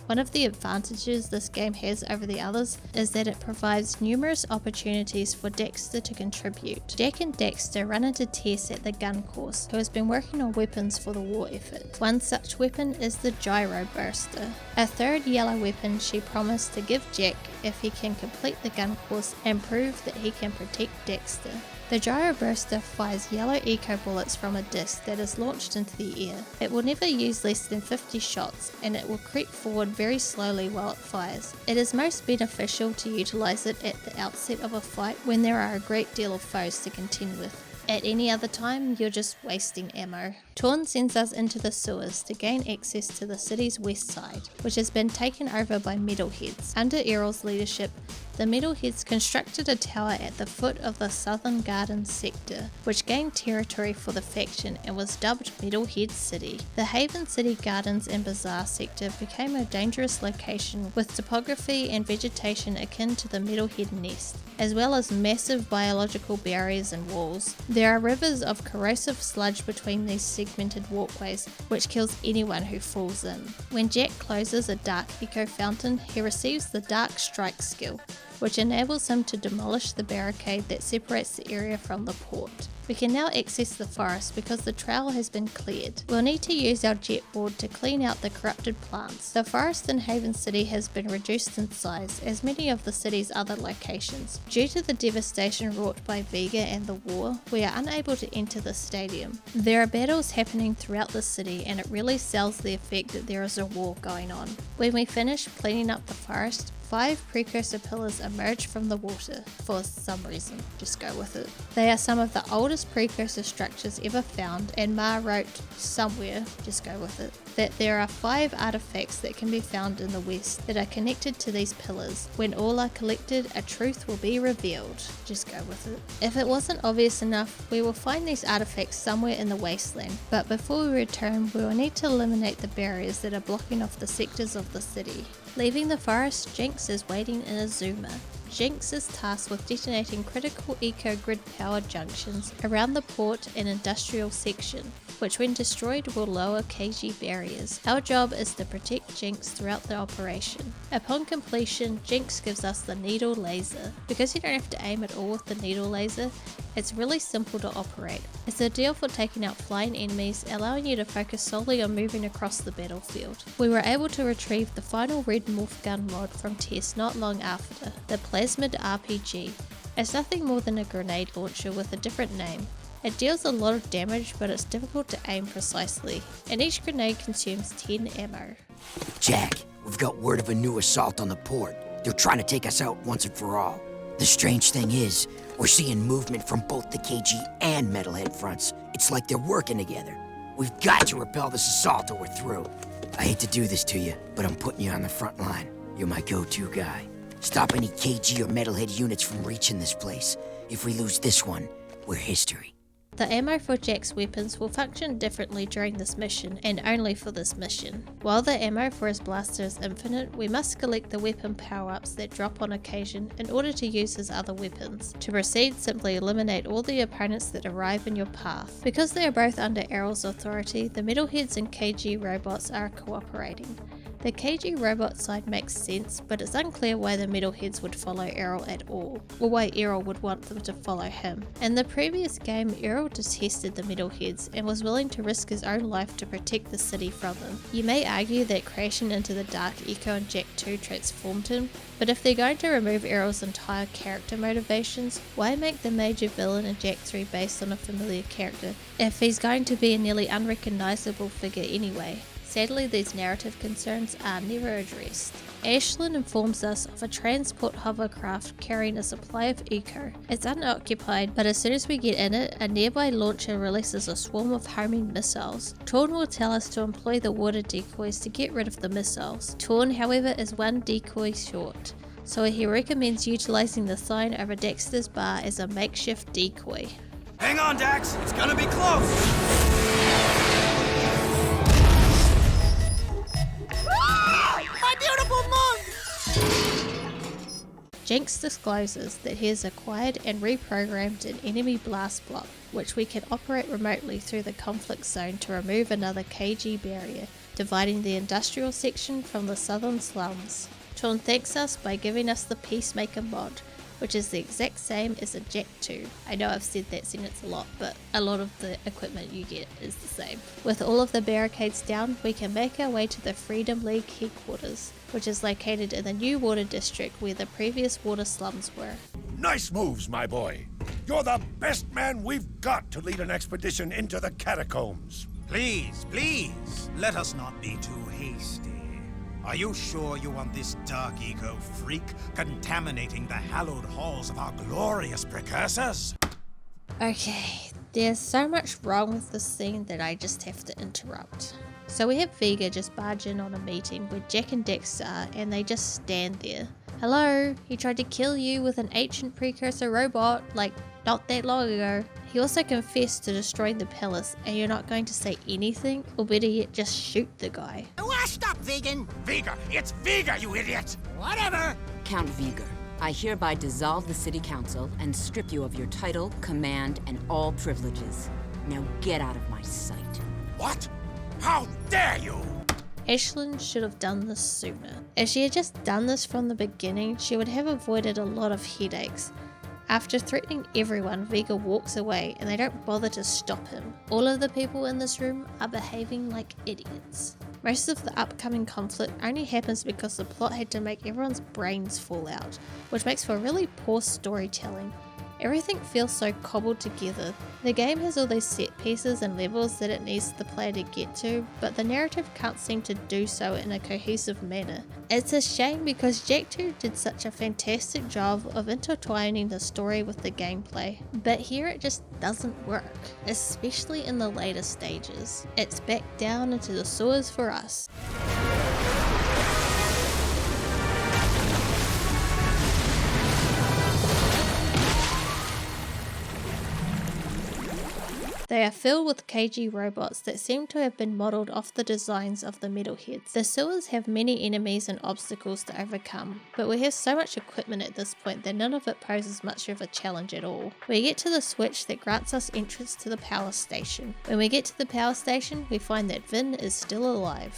Speaker 2: One of the advantages this game has over the others is that it provides numerous opportunities for Daxter to contribute. Jak and Daxter run into Tess at the gun course, who has been working on weapons for the war effort. One such weapon is the Gyro Burster, a third yellow weapon she promised to give Jak if he can complete the gun course and prove that he can protect Daxter. The Gyro Burster fires yellow eco bullets from a disc that is launched into the air. It will never use less than 50 shots, and it will creep forward very slowly while it fires. It is most beneficial to utilize it at the outset of a fight when there are a great deal of foes to contend with. At any other time, you're just wasting ammo. Torn sends us into the sewers to gain access to the city's west side, which has been taken over by metalheads. Under Errol's leadership, the metalheads constructed a tower at the foot of the Southern Gardens sector, which gained territory for the faction and was dubbed Metalhead City. The Haven City Gardens and Bazaar sector became a dangerous location with topography and vegetation akin to the Metalhead Nest, as well as massive biological barriers and walls. There are rivers of corrosive sludge between these segmented walkways, which kills anyone who falls in. When Jak closes a Dark Eco Fountain, he receives the Dark Strike skill, which enables him to demolish the barricade that separates the area from the port. We can now access the forest because the trail has been cleared. We'll need to use our jetboard to clean out the corrupted plants. The forest in Haven City has been reduced in size, as many of the city's other locations. Due to the devastation wrought by Vega and the war, we are unable to enter the stadium. There are battles happening throughout the city, and it really sells the effect that there is a war going on. When we finish cleaning up the forest, 5 precursor pillars emerge from the water, for some reason, just go with it. They are some of the oldest precursor structures ever found, and Ma wrote somewhere, just go with it, that there are 5 artifacts that can be found in the west that are connected to these pillars. When all are collected, a truth will be revealed, just go with it. If it wasn't obvious enough, we will find these artifacts somewhere in the Wasteland, but before we return, we will need to eliminate the barriers that are blocking off the sectors of the city. Leaving the forest, Jinx is waiting in a zoomer. Jinx is tasked with detonating critical eco-grid power junctions around the port and industrial section, which when destroyed will lower KG barriers. Our job is to protect Jinx throughout the operation. Upon completion, Jinx gives us the needle laser. Because you don't have to aim at all with the needle laser, it's really simple to operate. It's ideal for taking out flying enemies, allowing you to focus solely on moving across the battlefield. We were able to retrieve the final red morph gun rod from Tess not long after, the Plasmid RPG. It's nothing more than a grenade launcher with a different name. It deals a lot of damage, but it's difficult to aim precisely, and each grenade consumes 10 ammo.
Speaker 3: Jak, we've got word of a new assault on the port. They're trying to take us out once and for all. The strange thing is, we're seeing movement from both the KG and Metalhead fronts. It's like they're working together. We've got to repel this assault or we're through. I hate to do this to you, but I'm putting you on the front line. You're my go-to guy. Stop any KG or Metalhead units from reaching this place. If we lose this one, we're history.
Speaker 2: The ammo for Jak's weapons will function differently during this mission, and only for this mission. While the ammo for his blaster is infinite, we must collect the weapon power-ups that drop on occasion in order to use his other weapons. To proceed, simply eliminate all the opponents that arrive in your path. Because they are both under Errol's authority, the Metalheads and KG robots are cooperating. The KG robot side makes sense, but it's unclear why the metalheads would follow Errol at all, or why Errol would want them to follow him. In the previous game, Errol detested the metalheads and was willing to risk his own life to protect the city from them. You may argue that crashing into the Dark Eco in Jak II transformed him, but if they're going to remove Errol's entire character motivations, why make the major villain in Jak III based on a familiar character, if he's going to be a nearly unrecognisable figure anyway? Sadly, these narrative concerns are never addressed. Ashland informs us of a transport hovercraft carrying a supply of eco. It's unoccupied, but as soon as we get in it, a nearby launcher releases a swarm of homing missiles. Torn will tell us to employ the water decoys to get rid of the missiles. Torn, however, is one decoy short, so he recommends utilising the sign over Dexter's bar as a makeshift decoy.
Speaker 6: Hang on, Dax! It's gonna be close!
Speaker 1: My beautiful monk!
Speaker 2: Jinx discloses that he has acquired and reprogrammed an enemy blast block, which we can operate remotely through the conflict zone to remove another KG barrier, dividing the industrial section from the southern slums. Torn thanks us by giving us the Peacemaker mod, which is the exact same as a Jak II. I know I've said that sentence a lot, but a lot of the equipment you get is the same. With all of the barricades down, we can make our way to the Freedom League headquarters, which is located in the new water district where the previous water slums were.
Speaker 13: Nice moves, my boy. You're the best man we've got to lead an expedition into the Catacombs.
Speaker 9: Please, please, let us not be too hasty. Are you sure you want this dark eco freak contaminating the hallowed halls of our glorious precursors?
Speaker 2: Okay, there's so much wrong with this scene that I just have to interrupt. So we have Vega just barge in on a meeting where Jak and Dexter are, and they just stand there. Hello, he tried to kill you with an ancient precursor robot, like, not that long ago. He also confessed to destroying the palace, and you're not going to say anything, or better yet, just shoot the guy.
Speaker 1: Washed up, vegan!
Speaker 13: Vega! It's Vega, you idiot!
Speaker 1: Whatever!
Speaker 11: Count Vega, I hereby dissolve the city council and strip you of your title, command, and all privileges. Now get out of my sight.
Speaker 13: What? How dare you!
Speaker 2: Ashland should have done this sooner. If she had just done this from the beginning, she would have avoided a lot of headaches. After threatening everyone, Vega walks away and they don't bother to stop him. All of the people in this room are behaving like idiots. Most of the upcoming conflict only happens because the plot had to make everyone's brains fall out, which makes for really poor storytelling. Everything feels so cobbled together. The game has all these set pieces and levels that it needs the player to get to, but the narrative can't seem to do so in a cohesive manner. It's a shame because Jak II did such a fantastic job of intertwining the story with the gameplay, but here it just doesn't work, especially in the later stages. It's back down into the sewers for us. They are filled with KG robots that seem to have been modelled off the designs of the metalheads. The sewers have many enemies and obstacles to overcome, but we have so much equipment at this point that none of it poses much of a challenge at all. We get to the switch that grants us entrance to the power station. When we get to the power station, we find that Vin is still alive.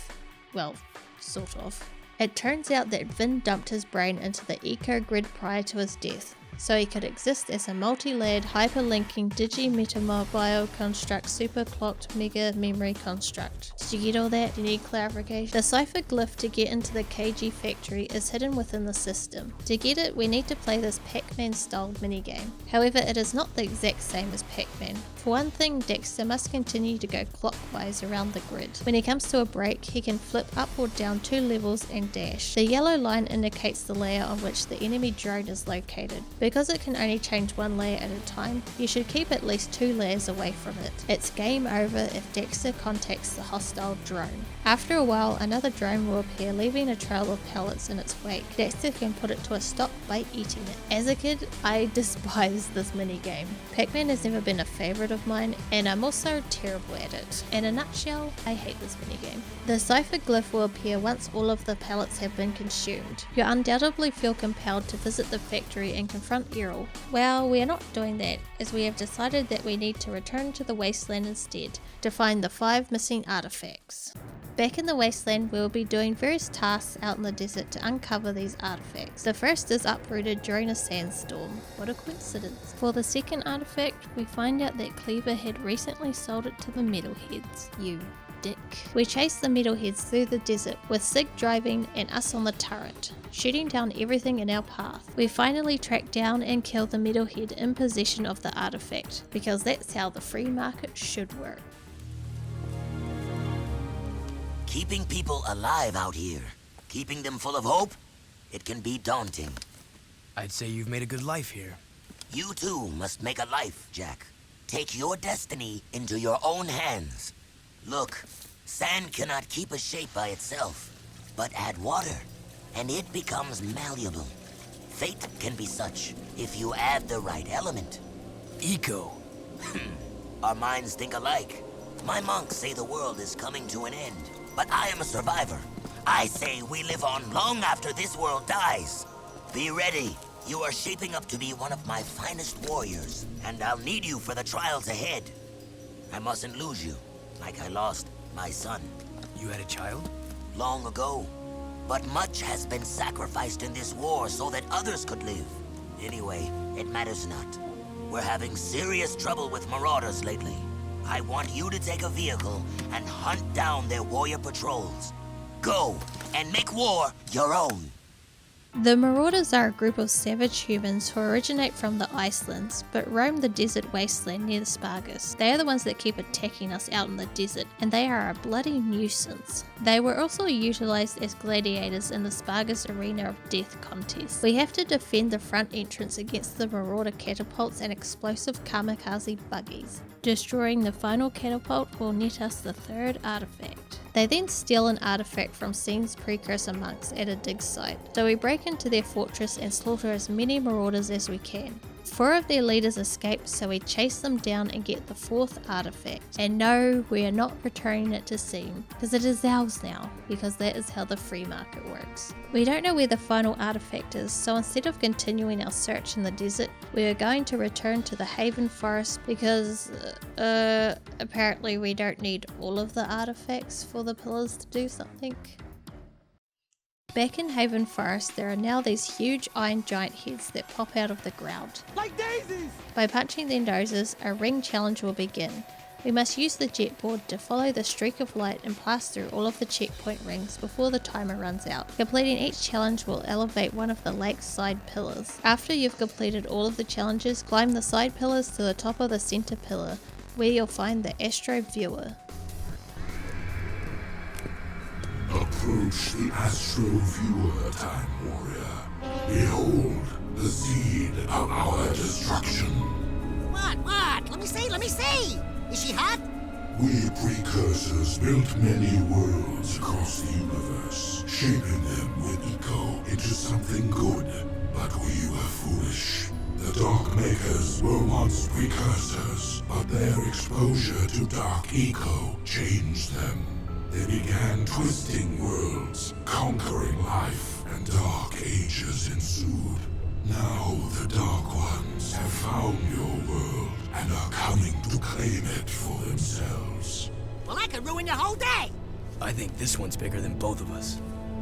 Speaker 2: Well, sort of. It turns out that Vin dumped his brain into the eco-grid prior to his death, so he could exist as a multi-layered hyperlinking digi-metamobile construct super clocked mega memory construct. Did you get all that? Do you need clarification? The cipher glyph to get into the KG factory is hidden within the system. To get it, we need to play this Pac-Man style minigame. However, it is not the exact same as Pac-Man. For one thing, Dexter must continue to go clockwise around the grid. When he comes to a break, he can flip up or down 2 levels and dash. The yellow line indicates the layer on which the enemy drone is located. Because it can only change 1 layer at a time, you should keep at least 2 layers away from it. It's game over if Dexter contacts the hostile drone. After a while, another drone will appear, leaving a trail of pellets in its wake. Dexter can put it to a stop by eating it. As a kid, I despised this minigame. Pac-Man has never been a favourite of mine, and I'm also terrible at it. In a nutshell, I hate this minigame. The cipher glyph will appear once all of the pellets have been consumed. You undoubtedly feel compelled to visit the factory and confront Errol. Well, we are not doing that, as we have decided that we need to return to the Wasteland instead, to find the 5 missing artifacts. Back in the Wasteland, we will be doing various tasks out in the desert to uncover these artifacts. The first is uprooted during a sandstorm. What a coincidence. For the second artifact, we find out that Cleaver had recently sold it to the Metalheads. You dick. We chase the Metalheads through the desert with Sig driving and us on the turret, shooting down everything in our path. We finally track down and kill the Metalhead in possession of the artifact, because that's how the free market should work.
Speaker 5: Keeping people alive out here, keeping them full of hope, it can be daunting.
Speaker 14: I'd say you've made a good life here.
Speaker 5: You too must make a life, Jak. Take your destiny into your own hands. Look, sand cannot keep a shape by itself, but add water, and it becomes malleable. Fate can be such if you add the right element.
Speaker 14: Eco.
Speaker 5: Our minds think alike. My monks say the world is coming to an end, but I am a survivor. I say we live on long after this world dies. Be ready. You are shaping up to be one of my finest warriors, and I'll need you for the trials ahead. I mustn't lose you, like I lost my son.
Speaker 14: You had a child?
Speaker 5: Long ago. But much has been sacrificed in this war so that others could live. Anyway, it matters not. We're having serious trouble with marauders lately. I want you to take a vehicle and hunt down their warrior patrols. Go, and make war your own.
Speaker 2: The Marauders are a group of savage humans who originate from the Icelands, but roam the desert wasteland near the Spargus. They are the ones that keep attacking us out in the desert, and they are a bloody nuisance. They were also utilised as gladiators in the Spargus Arena of Death contest. We have to defend the front entrance against the Marauder catapults and explosive kamikaze buggies. Destroying the final catapult will net us the third artifact. They then steal an artifact from Scene's precursor monks at a dig site, so we break into their fortress and slaughter as many marauders as we can. 4 of their leaders escape, so we chase them down and get the 4th artifact. And no, we are not returning it to Scene, because it is ours now, because that is how the free market works. We don't know where the final artifact is, so instead of continuing our search in the desert, we are going to return to the Haven Forest because, apparently we don't need all of the artifacts for the pillars to do something. Back in Haven Forest, there are now these huge iron giant heads that pop out of the ground.
Speaker 6: Like daisies!
Speaker 2: By punching their noses, a ring challenge will begin. We must use the jetboard to follow the streak of light and pass through all of the checkpoint rings before the timer runs out. Completing each challenge will elevate one of the lake's side pillars. After you've completed all of the challenges, climb the side pillars to the top of the center pillar, where you'll find the Astro Viewer.
Speaker 15: Approach the Astro Viewer, Time Warrior. Behold the seed of our destruction.
Speaker 1: What? Let me see! Is she hot?
Speaker 15: We precursors built many worlds across the universe, shaping them with Eco into something good. But we were foolish. The Dark Makers were once precursors, but their exposure to Dark Eco changed them. They began twisting worlds, conquering life, and dark ages ensued. Now the Dark Ones have found your world and are coming to claim it for themselves.
Speaker 1: Well, I could ruin your whole day!
Speaker 14: I think this one's bigger than both of us.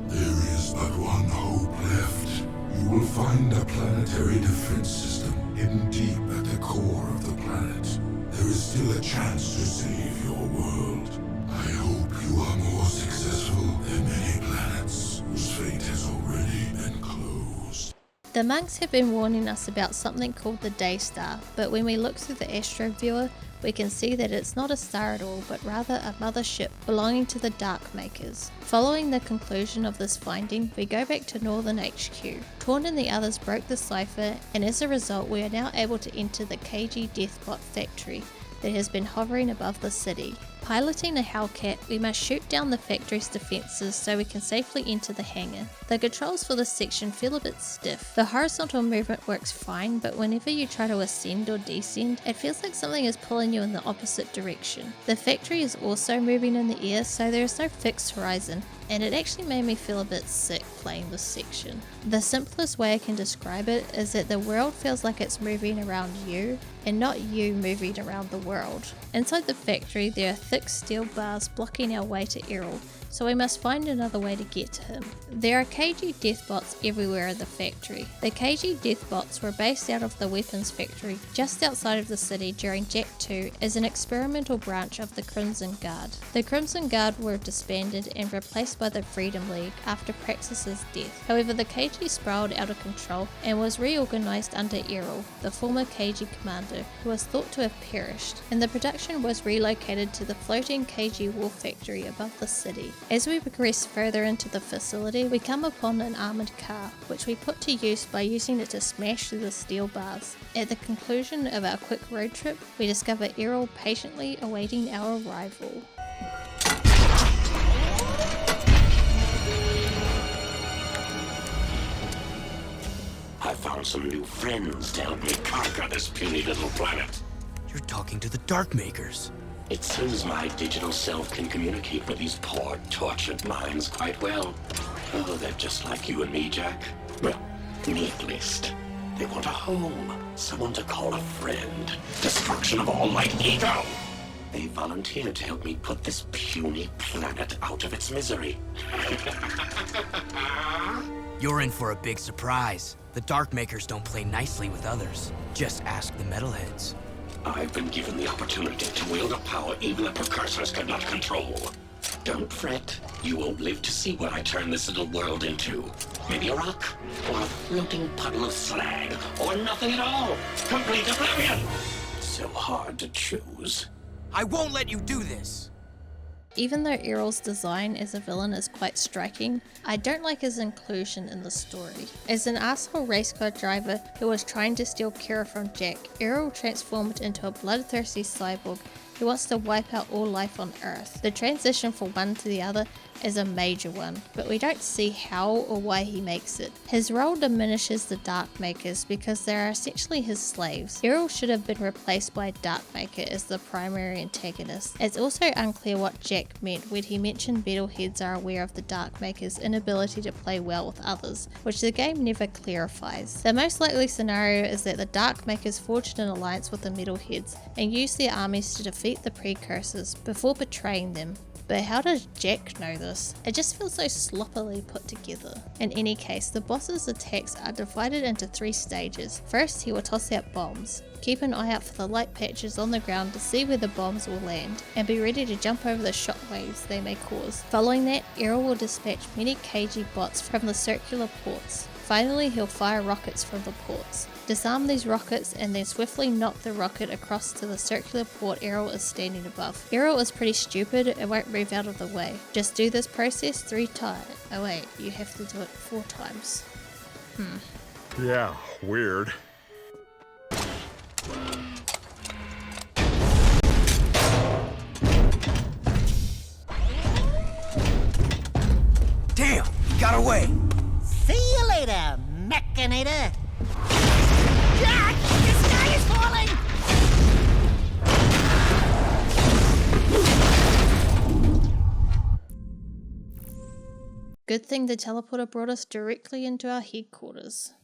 Speaker 15: There is but one hope left. You will find a planetary defense system hidden deep at the core of the planet. There is still a chance to save your world. I hope you are more successful than many planets whose fate has already been closed.
Speaker 2: The monks have been warning us about something called the Day Star, but when we look through the Astro Viewer, we can see that it's not a star at all, but rather a mothership belonging to the Dark Makers. Following the conclusion of this finding, we go back to Northern HQ. Torn and the others broke the cipher, and as a result we are now able to enter the KG Deathbot factory that has been hovering above the city. Piloting a Hellcat, we must shoot down the factory's defences so we can safely enter the hangar. The controls for this section feel a bit stiff. The horizontal movement works fine, but whenever you try to ascend or descend, it feels like something is pulling you in the opposite direction. The factory is also moving in the air, so there is no fixed horizon, and it actually made me feel a bit sick playing this section. The simplest way I can describe it is that the world feels like it's moving around you, and not you moving around the world. Inside the factory, there are thick steel bars blocking our way to Errol, so we must find another way to get to him. There are KG deathbots everywhere in the factory. The KG deathbots were based out of the weapons factory just outside of the city during Jak II as an experimental branch of the Crimson Guard. The Crimson Guard were disbanded and replaced by the Freedom League after Praxis's death. However, the KG spiraled out of control and was reorganized under Errol, the former KG commander, who was thought to have perished, and the production was relocated to the floating KG war factory above the city. As we progress further into the facility, we come upon an armoured car, which we put to use by using it to smash through the steel bars. At the conclusion of our quick road trip, we discover Errol patiently awaiting our arrival.
Speaker 4: I found some new friends to help me conquer this puny little planet.
Speaker 14: You're talking to the Darkmakers.
Speaker 4: It seems my digital self can communicate with these poor, tortured minds quite well. Oh, they're just like you and me, Jak. Well, me at least. They want a home, someone to call a friend. Destruction of all light ego! They volunteered to help me put this puny planet out of its misery.
Speaker 14: You're in for a big surprise. The Darkmakers don't play nicely with others. Just ask the Metalheads.
Speaker 4: I've been given the opportunity to wield a power even the Precursors could not control. Don't fret. You won't live to see what I turn this little world into. Maybe a rock, or a floating puddle of slag, or nothing at all. Complete oblivion! So hard to choose.
Speaker 14: I won't let you do this!
Speaker 2: Even though Errol's design as a villain is quite striking, I don't like his inclusion in the story. As an asshole race car driver who was trying to steal Kira from Jak, Errol transformed into a bloodthirsty cyborg who wants to wipe out all life on Earth. The transition from one to the other is a major one, but we don't see how or why he makes it. His role diminishes the Darkmakers because they are essentially his slaves. Errol should have been replaced by a Darkmaker as the primary antagonist. It's also unclear what Jak meant when he mentioned metalheads are aware of the Darkmakers' inability to play well with others, which the game never clarifies. The most likely scenario is that the Darkmakers forged an alliance with the metalheads and used their armies to defeat the Precursors before betraying them. But how does Jak know this? It just feels so sloppily put together. In any case, the boss's attacks are divided into 3 stages. First, he will toss out bombs. Keep an eye out for the light patches on the ground to see where the bombs will land, and be ready to jump over the shockwaves they may cause. Following that, Errol will dispatch many KG bots from the circular ports. Finally, he'll fire rockets from the ports. Disarm these rockets and then swiftly knock the rocket across to the circular port Errol is standing above. Errol is pretty stupid and won't move out of the way. Just do this process 3 times. Oh wait, you have to do it 4 times.
Speaker 10: Yeah, weird.
Speaker 14: Damn! He got away!
Speaker 1: See you later, Mechanator! Jak! The sky is falling!
Speaker 2: Good thing the teleporter brought us directly into our headquarters.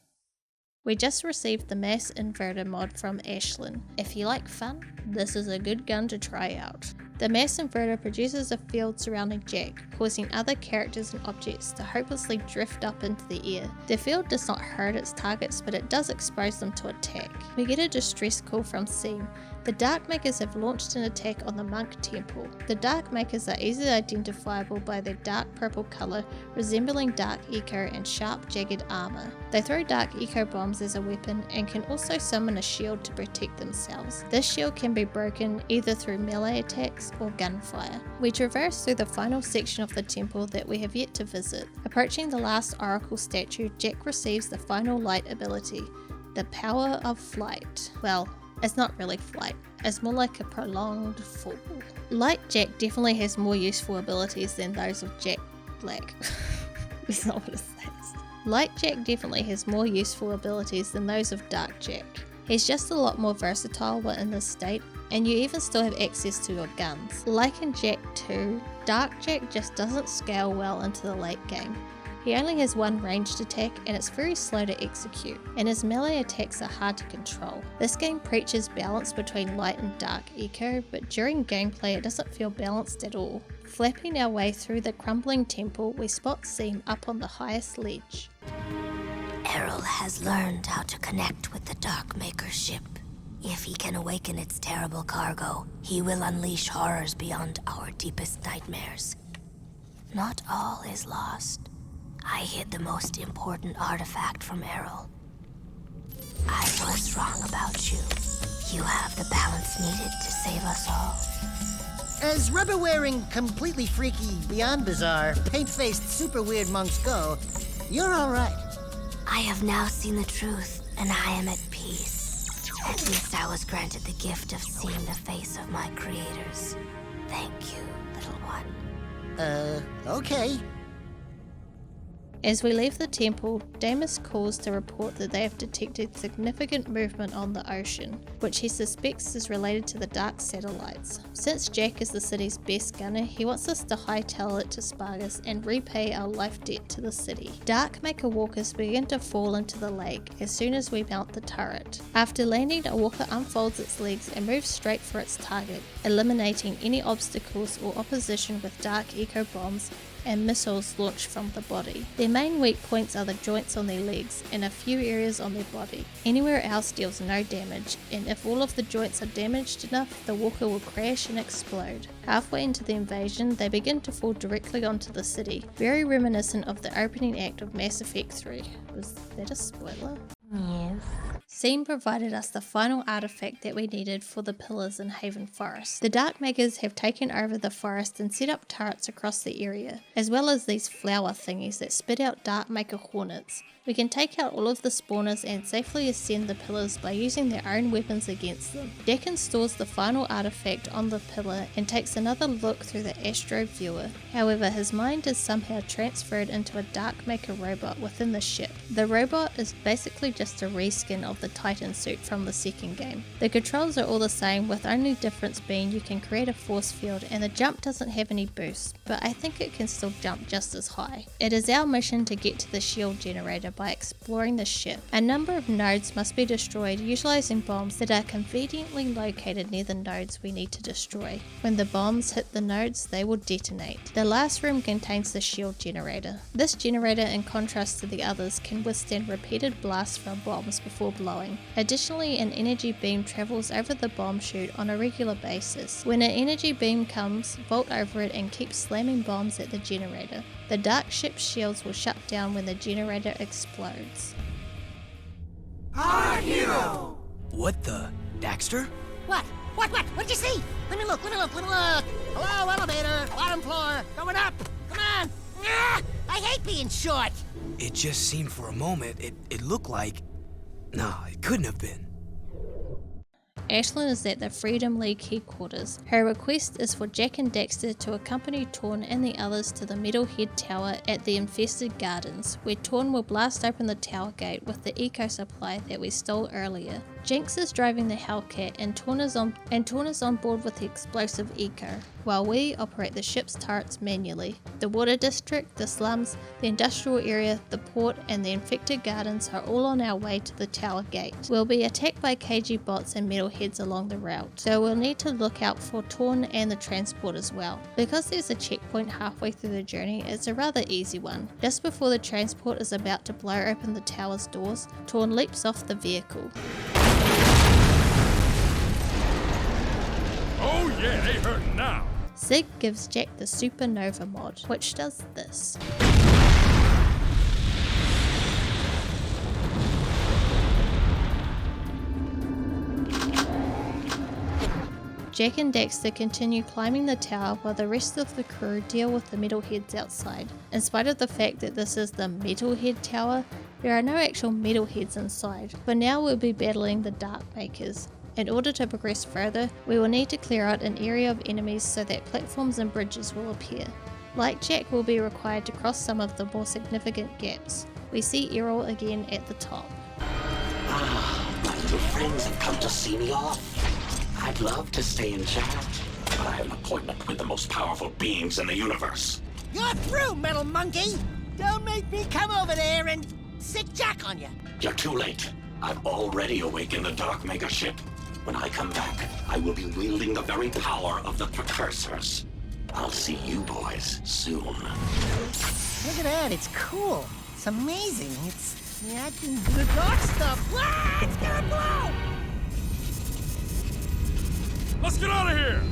Speaker 2: We just received the mass inverter mod from Ashland. If you like fun, this is a good gun to try out. The mass inverter produces a field surrounding Jak, causing other characters and objects to hopelessly drift up into the air. The field does not hurt its targets, but it does expose them to attack. We get a distress call from Seam. The Darkmakers have launched an attack on the Monk Temple. The Darkmakers are easily identifiable by their dark purple colour, resembling Dark Echo and sharp, jagged armour. They throw Dark Echo bombs as a weapon and can also summon a shield to protect themselves. This shield can be broken either through melee attacks or gunfire. We traverse through the final section of the temple that we have yet to visit. Approaching the last Oracle statue, Jak receives the final light ability, the power of flight. Well, it's not really flight, it's more like a prolonged fall. Light Jak definitely has more useful abilities than those of Jak Black. That's not what it says. Light Jak definitely has more useful abilities than those of Dark Jak. He's just a lot more versatile while in this state, and you even still have access to your guns. Like in Jak II, Dark Jak just doesn't scale well into the late game. He only has one ranged attack and it's very slow to execute, and his melee attacks are hard to control. This game preaches balance between light and dark eco, but during gameplay it doesn't feel balanced at all. Flapping our way through the crumbling temple, we spot Seam up on the highest ledge.
Speaker 7: Errol has learned how to connect with the Darkmaker ship. If he can awaken its terrible cargo, he will unleash horrors beyond our deepest nightmares. Not all is lost. I hid the most important artifact from Errol. I was wrong about you. You have the balance needed to save us all.
Speaker 1: As rubber-wearing, completely freaky, beyond bizarre, paint-faced, super weird monks go, you're all right.
Speaker 7: I have now seen the truth, and I am at peace. At least I was granted the gift of seeing the face of my creators. Thank you, little one.
Speaker 1: Okay.
Speaker 2: As we leave the temple, Damus calls to report that they have detected significant movement on the ocean, which he suspects is related to the dark satellites. Since Jak is the city's best gunner, he wants us to hightail it to Spargus and repay our life debt to the city. Darkmaker walkers begin to fall into the lake as soon as we mount the turret. After landing, a walker unfolds its legs and moves straight for its target, eliminating any obstacles or opposition with dark eco bombs and missiles launched from the body. Their main weak points are the joints on their legs and a few areas on their body. Anywhere else deals no damage, and if all of the joints are damaged enough, the walker will crash and explode. Halfway into the invasion, they begin to fall directly onto the city, very reminiscent of the opening act of Mass Effect 3. Was that a spoiler?
Speaker 7: Yes.
Speaker 2: Seam provided us the final artifact that we needed for the pillars in Haven Forest. The Darkmakers have taken over the forest and set up turrets across the area, as well as these flower thingies that spit out Darkmaker hornets. We can take out all of the spawners and safely ascend the pillars by using their own weapons against them. Jak stores the final artifact on the pillar and takes another look through the Astro viewer. However, his mind is somehow transferred into a Darkmaker robot within the ship. The robot is basically just a reskin of the Titan suit from the second game. The controls are all the same, with only difference being you can create a force field and the jump doesn't have any boosts, but I think it can still jump just as high. It is our mission to get to the shield generator by exploring the ship. A number of nodes must be destroyed utilizing bombs that are conveniently located near the nodes we need to destroy. When the bombs hit the nodes, they will detonate. The last room contains the shield generator. This generator, in contrast to the others, can withstand repeated blasts from bombs before blowing. Additionally, an energy beam travels over the bomb chute on a regular basis. When an energy beam comes, vault over it and keep slamming bombs at the generator. The dark ship's shields will shut down when the generator explodes.
Speaker 1: Our hero!
Speaker 14: What the? Daxter?
Speaker 1: What? What'd you see? Let me look. Hello, elevator, bottom floor, going up. Come on. Ah, I hate being short.
Speaker 14: It just seemed for a moment, it looked like... No, it couldn't have been.
Speaker 2: Ashlyn is at the Freedom League headquarters. Her request is for Jak and Daxter to accompany Torn and the others to the Metalhead Tower at the Infested Gardens, where Torn will blast open the tower gate with the eco supply that we stole earlier. Jinx is driving the Hellcat and Torn is on board with the explosive eco, while we operate the ship's turrets manually. The water district, the slums, the industrial area, the port and the infected gardens are all on our way to the tower gate. We'll be attacked by KG bots and metalheads along the route, so we'll need to look out for Torn and the transport as well. Because there's a checkpoint halfway through the journey, it's a rather easy one. Just before the transport is about to blow open the tower's doors, Torn leaps off the vehicle.
Speaker 10: Oh yeah, they hurt now!
Speaker 2: Sig gives Jak the Supernova mod, which does this. Jak and Daxter continue climbing the tower while the rest of the crew deal with the metalheads outside. In spite of the fact that this is the Metalhead Tower, there are no actual metalheads inside. For now we'll be battling the Darkmakers. In order to progress further, we will need to clear out an area of enemies so that platforms and bridges will appear. Like Jak, we'll be required to cross some of the more significant gaps. We see Errol again at the top.
Speaker 16: My little friends have come to see me off. I'd love to stay and chat, but I have an appointment with the most powerful beings in the universe.
Speaker 1: You're through, metal monkey! Don't make me come over there and sick Jak on you.
Speaker 16: You're too late. I've already awakened the Darkmaker ship. When I come back, I will be wielding the very power of the Precursors. I'll see you boys soon.
Speaker 1: Look at that, it's cool. It's amazing. It's reacting to the dark stuff. Ah, it's gonna blow!
Speaker 10: Let's get out of here!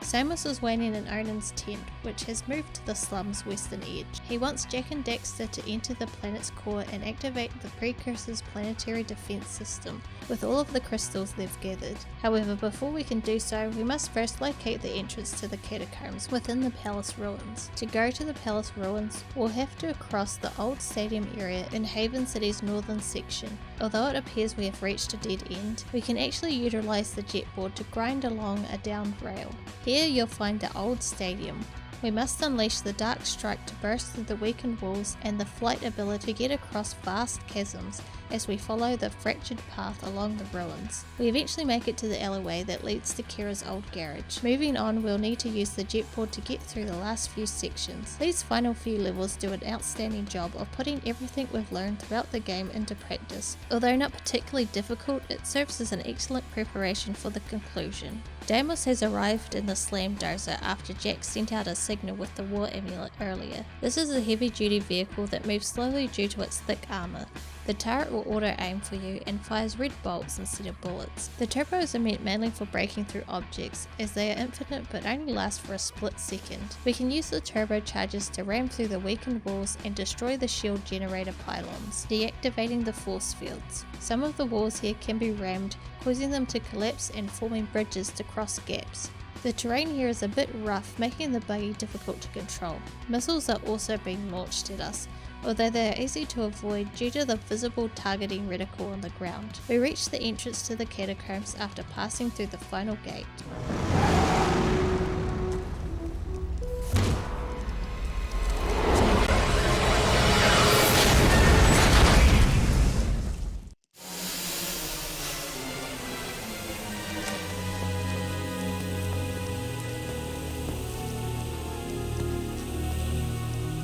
Speaker 2: Samus is waiting in Onan's tent, which has moved to the slum's western edge. He wants Jak and Daxter to enter the planet's core and activate the Precursor's planetary defense system with all of the crystals they've gathered. However, before we can do so, we must first locate the entrance to the Catacombs within the palace ruins. To go to the palace ruins, we'll have to cross the old stadium area in Haven City's northern section. Although it appears we have reached a dead end, we can actually utilize the jetboard to grind along a downed rail. Here you'll find the old stadium. We must unleash the Dark Strike to burst through the weakened walls and the flight ability to get across vast chasms as we follow the fractured path along the ruins. We eventually make it to the alleyway that leads to Kira's old garage. Moving on, we'll need to use the jetboard to get through the last few sections. These final few levels do an outstanding job of putting everything we've learned throughout the game into practice. Although not particularly difficult, it serves as an excellent preparation for the conclusion. Deimos has arrived in the Slam Dozer after Jak sent out a signal with the war amulet earlier. This is a heavy duty vehicle that moves slowly due to its thick armour. The turret will auto-aim for you and fires red bolts instead of bullets. The turbos are meant mainly for breaking through objects, as they are infinite but only last for a split second. We can use the turbochargers to ram through the weakened walls and destroy the shield generator pylons, deactivating the force fields. Some of the walls here can be rammed, causing them to collapse and forming bridges to cross gaps. The terrain here is a bit rough, making the buggy difficult to control. Missiles are also being launched at us, although they are easy to avoid due to the visible targeting reticle on the ground. We reach the entrance to the Catacombs after passing through the final gate.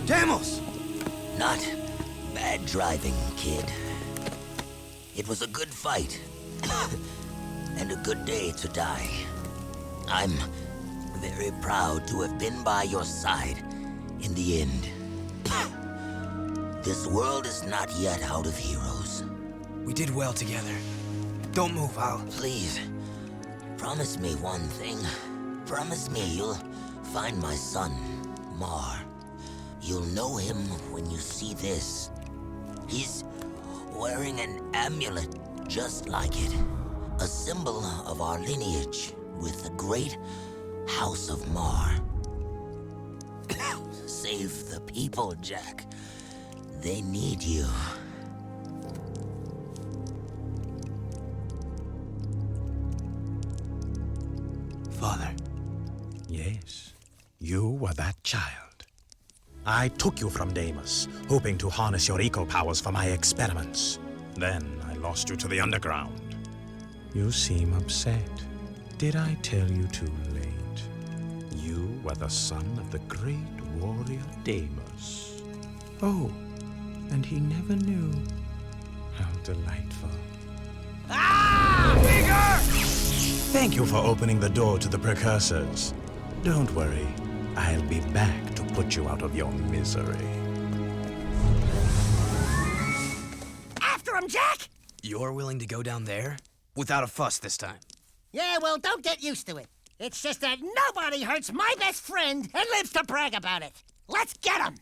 Speaker 5: Deimos! Not bad driving, kid. It was a good fight. And a good day to die. I'm very proud to have been by your side in the end. This world is not yet out of heroes.
Speaker 14: We did well together. Don't move, Al.
Speaker 5: Please, promise me one thing. Promise me you'll find my son, Mar. You'll know him when you see this. He's wearing an amulet just like it. A symbol of our lineage with the great House of Mar. Save the people, Jak. They need you.
Speaker 9: Father. Yes, you were that child. I took you from Deimos, hoping to harness your eco powers for my experiments. Then I lost you to the underground. You seem upset. Did I tell you too late? You were the son of the great warrior Deimos. Oh, and he never knew. How delightful.
Speaker 6: Ah! Bigger!
Speaker 9: Thank you for opening the door to the Precursors. Don't worry, I'll be back to put you out of your misery.
Speaker 1: After him, Jak!
Speaker 14: You're willing to go down there? Without a fuss this time.
Speaker 1: Yeah, well, don't get used to it. It's just that nobody hurts my best friend and lives to brag about it. Let's get him!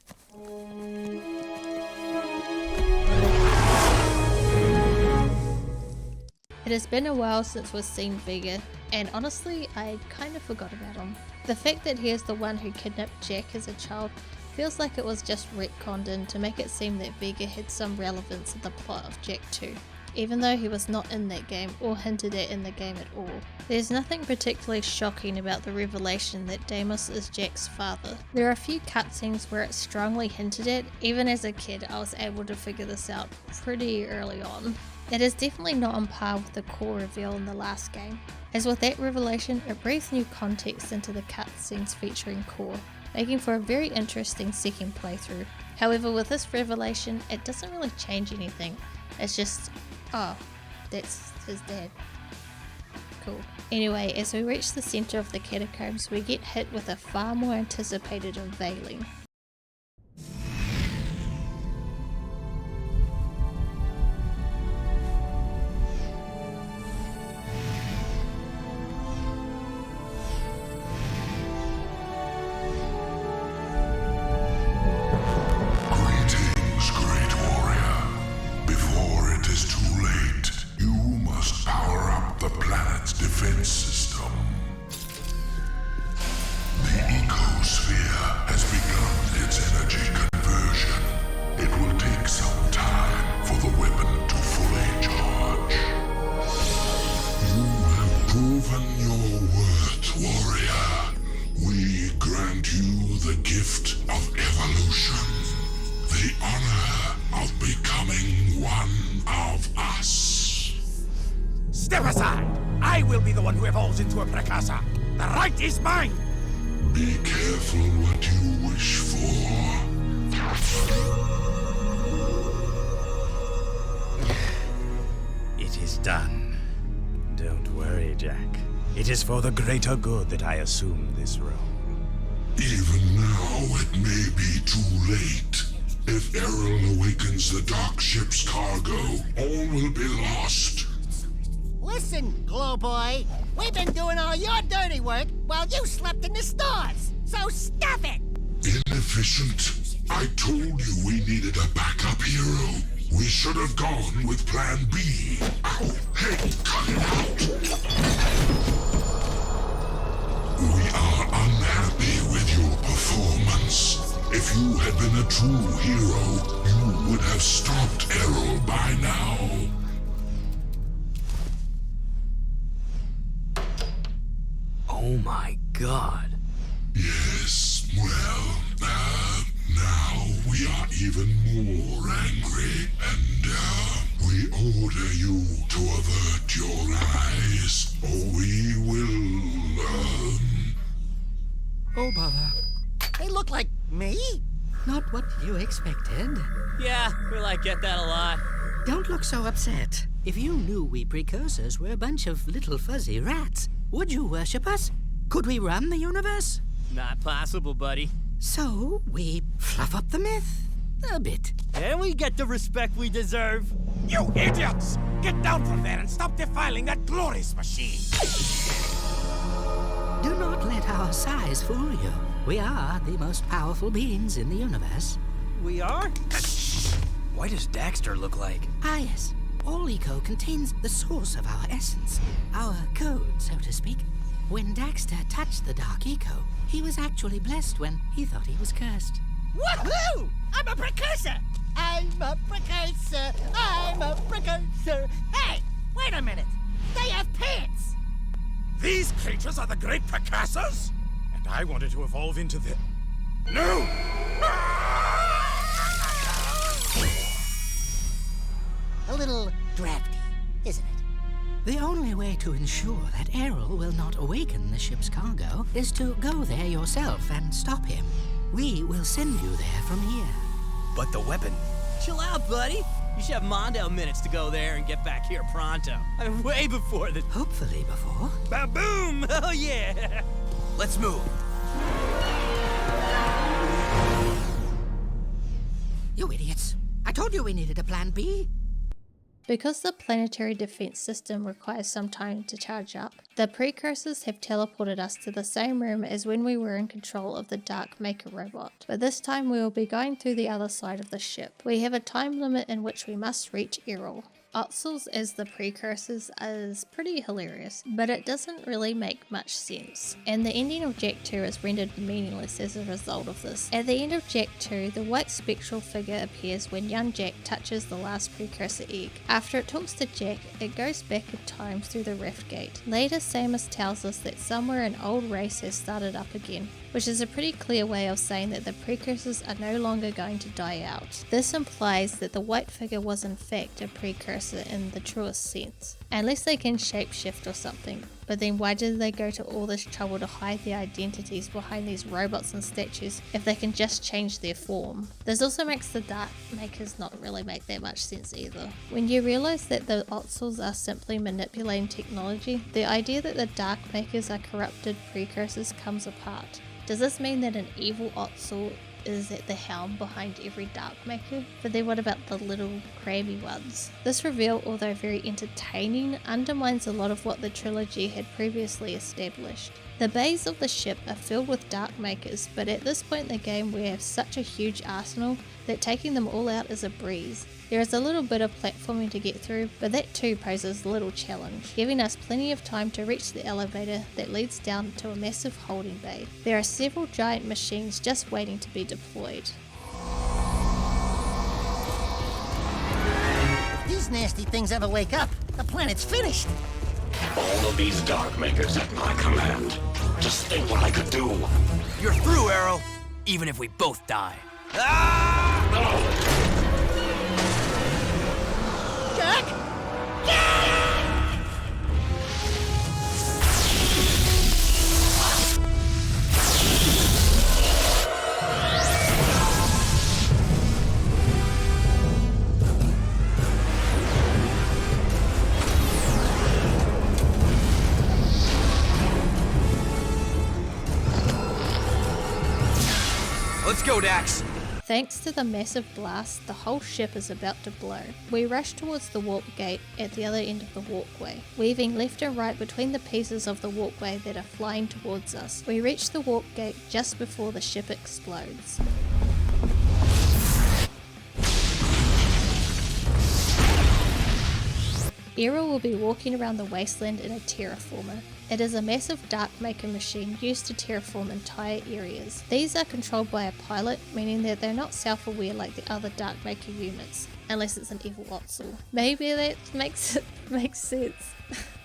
Speaker 2: It has been a while since we've seen Vega, and honestly, I kind of forgot about him. The fact that he is the one who kidnapped Jak as a child feels like it was just retconned in to make it seem that Vega had some relevance in the plot of Jak II, even though he was not in that game or hinted at in the game at all. There's nothing particularly shocking about the revelation that Deimos is Jak's father. There are a few cutscenes where it's strongly hinted at. Even as a kid, I was able to figure this out pretty early on. It is definitely not on par with the core reveal in the last game. As with that revelation, it breathes new context into the cutscenes featuring Core. making for a very interesting second playthrough. However, with this revelation, it doesn't really change anything. It's just, oh, that's his dad. Cool. Anyway, as we reach the center of the catacombs, we get hit with a far more anticipated unveiling.
Speaker 6: Step aside! I will be the one who evolves into a precursor. The right is mine!
Speaker 15: Be careful what you wish for.
Speaker 9: It is done. Don't worry, Jak. It is for the greater good that I assume this role.
Speaker 15: Even now, it may be too late. If Errol awakens the dark ship's cargo, all will be lost.
Speaker 1: Listen, Glow Boy, we've been doing all your dirty work while you slept in the stars, so stop it!
Speaker 15: Inefficient. I told you we needed a backup hero. We should have gone with Plan B. Ow! Hey, cut it out! We are unhappy with your performance. If you had been a true hero, you would have stopped Errol by now.
Speaker 14: Oh my god.
Speaker 15: Yes, well, now we are even more angry, and we order you to avert your eyes, or we will,
Speaker 1: Oh, bother. They look like me? Not what you expected.
Speaker 17: Yeah, we get that a lot.
Speaker 1: Don't look so upset. If you knew we precursors were a bunch of little fuzzy rats, would you worship us? Could we run the universe?
Speaker 17: Not possible, buddy.
Speaker 1: So, we fluff up the myth a bit.
Speaker 17: And we get the respect we deserve.
Speaker 6: You idiots! Get down from there and stop defiling that glorious machine!
Speaker 1: Do not let our size fool you. We are the most powerful beings in the universe.
Speaker 17: We are?
Speaker 14: Why does Daxter look like?
Speaker 1: Ah, yes. All eco contains the source of our essence, our code, so to speak. When Daxter touched the dark eco, he was actually blessed when he thought he was cursed. Woohoo! I'm a precursor! I'm a precursor! I'm a precursor! Hey, wait a minute! They have pants!
Speaker 6: These creatures are the great precursors? And I wanted to evolve into the... No!
Speaker 1: A little drafty, isn't it? The only way to ensure that Errol will not awaken the ship's cargo is to go there yourself and stop him. We will send you there from here.
Speaker 14: But the weapon...
Speaker 17: Chill out, buddy. You should have Mondo minutes to go there and get back here pronto. I mean, way before the...
Speaker 1: Hopefully before.
Speaker 17: Ba-boom! Oh, yeah!
Speaker 14: Let's move.
Speaker 1: You idiots. I told you we needed a plan B.
Speaker 2: Because the planetary defense system requires some time to charge up, the precursors have teleported us to the same room as when we were in control of the Dark Maker robot, but this time we will be going through the other side of the ship. We have a time limit in which we must reach Errol. Otzels as the precursors is pretty hilarious, but it doesn't really make much sense, and the ending of Jak II is rendered meaningless as a result of this. At the end of Jak II, the white spectral figure appears when young Jak touches the last precursor egg. After it talks to Jak, it goes back in time through the Rift Gate. Later, Samus tells us that somewhere an old race has started up again, which is a pretty clear way of saying that the precursors are no longer going to die out. This implies that the white figure was in fact a precursor precursor in the truest sense, unless they can shapeshift or something. But then why did they go to all this trouble to hide the identities behind these robots and statues if they can just change their form? This also makes the Dark Makers not really make that much sense either. When you realize that the Otzels are simply manipulating technology, the idea that the Dark Makers are corrupted precursors comes apart. Does this mean that an evil Otzel is at the helm behind every Dark Maker? But then what about the little crabby ones? This reveal, although very entertaining, undermines a lot of what the trilogy had previously established. The bays of the ship are filled with Dark Makers, but at this point in the game we have such a huge arsenal that taking them all out is a breeze. There is a little bit of platforming to get through, but that too poses a little challenge, giving us plenty of time to reach the elevator that leads down to a massive holding bay. There are several giant machines just waiting to be deployed.
Speaker 1: If these nasty things ever wake up, the planet's finished.
Speaker 16: All of these Dark Makers at my command. Just think what I could do.
Speaker 14: You're through, Arrow. Even if we both die.
Speaker 1: Jak!
Speaker 14: Let's go, Dax.
Speaker 2: Thanks to the massive blast, the whole ship is about to blow. We rush towards the warp gate at the other end of the walkway, weaving left and right between the pieces of the walkway that are flying towards us. We reach the warp gate just before the ship explodes. Errol will be walking around the Wasteland in a terraformer. It is a massive Dark Maker machine used to terraform entire areas. These are controlled by a pilot, meaning that they're not self-aware like the other Dark Maker units, unless it's an evil Otzel. Maybe that makes sense.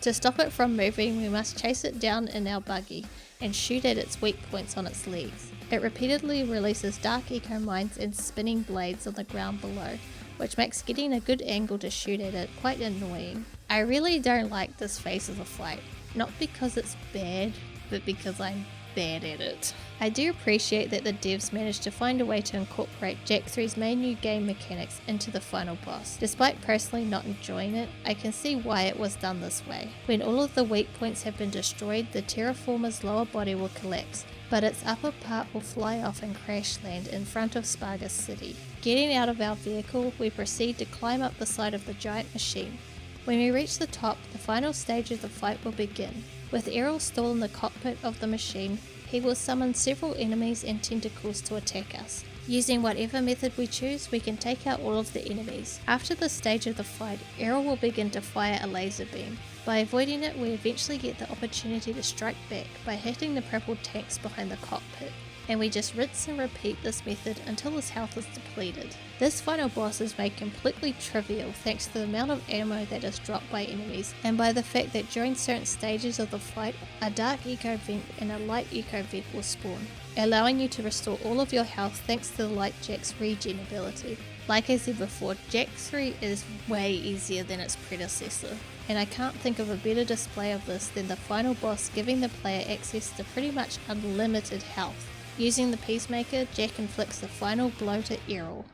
Speaker 2: To stop it from moving, we must chase it down in our buggy and shoot at its weak points on its legs. It repeatedly releases dark eco mines and spinning blades on the ground below, which makes getting a good angle to shoot at it quite annoying. I really don't like this phase of the fight, not because it's bad, but because I'm bad at it. I do appreciate that the devs managed to find a way to incorporate Jak III's main new game mechanics into the final boss. Despite personally not enjoying it, I can see why it was done this way. When all of the weak points have been destroyed, the terraformer's lower body will collapse, but its upper part will fly off and crash land in front of Spargus City. Getting out of our vehicle, we proceed to climb up the side of the giant machine. When we reach the top, the final stage of the fight will begin. With Errol still in the cockpit of the machine, he will summon several enemies and tentacles to attack us. Using whatever method we choose, we can take out all of the enemies. After this stage of the fight, Errol will begin to fire a laser beam. By avoiding it, we eventually get the opportunity to strike back by hitting the purple tanks behind the cockpit, and we just rinse and repeat this method until his health is depleted. This final boss is made completely trivial thanks to the amount of ammo that is dropped by enemies, and by the fact that during certain stages of the fight, a dark eco vent and a light eco vent will spawn, allowing you to restore all of your health thanks to the Light Jak's regen ability. Like I said before, Jak III is way easier than its predecessor, and I can't think of a better display of this than the final boss giving the player access to pretty much unlimited health. Using the Peacemaker, Jak inflicts the final blow to Errol.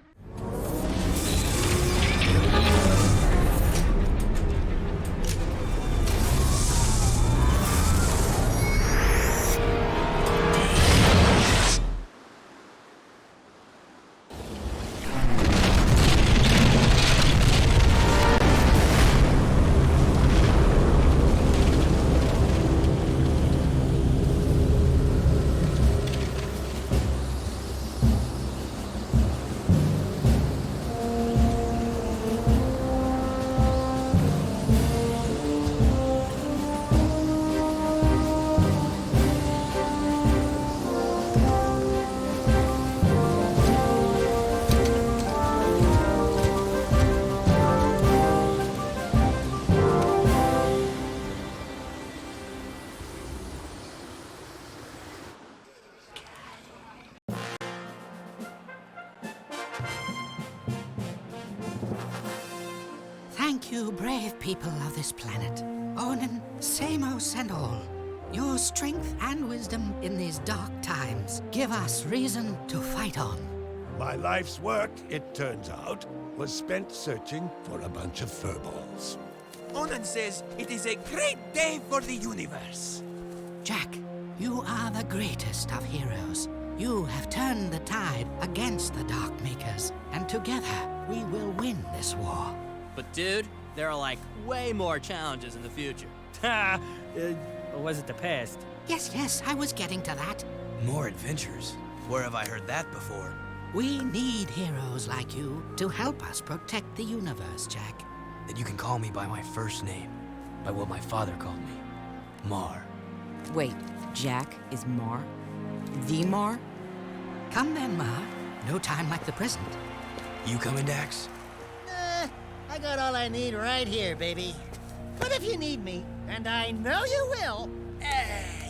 Speaker 18: you brave people of this planet. Onin, Samos and all. Your strength and wisdom in these dark times give us reason to fight on.
Speaker 13: My life's work, it turns out, was spent searching for a bunch of furballs.
Speaker 6: Onan says it is a great day for the universe.
Speaker 18: Jak, you are the greatest of heroes. You have turned the tide against the Dark Makers, and together we will win this war.
Speaker 17: But dude, there are like way more challenges in the future.
Speaker 19: Or was it the past?
Speaker 18: Yes, I was getting to that.
Speaker 14: More adventures? Where have I heard that before?
Speaker 18: We need heroes like you to help us protect the universe, Jak.
Speaker 14: Then you can call me by my first name, by what my father called me, Mar.
Speaker 20: Wait, Jak is Mar? The Mar?
Speaker 18: Come then, Mar. No time like the present.
Speaker 14: You coming, Dax?
Speaker 1: I got all I need right here, baby. But if you need me, and I know you will,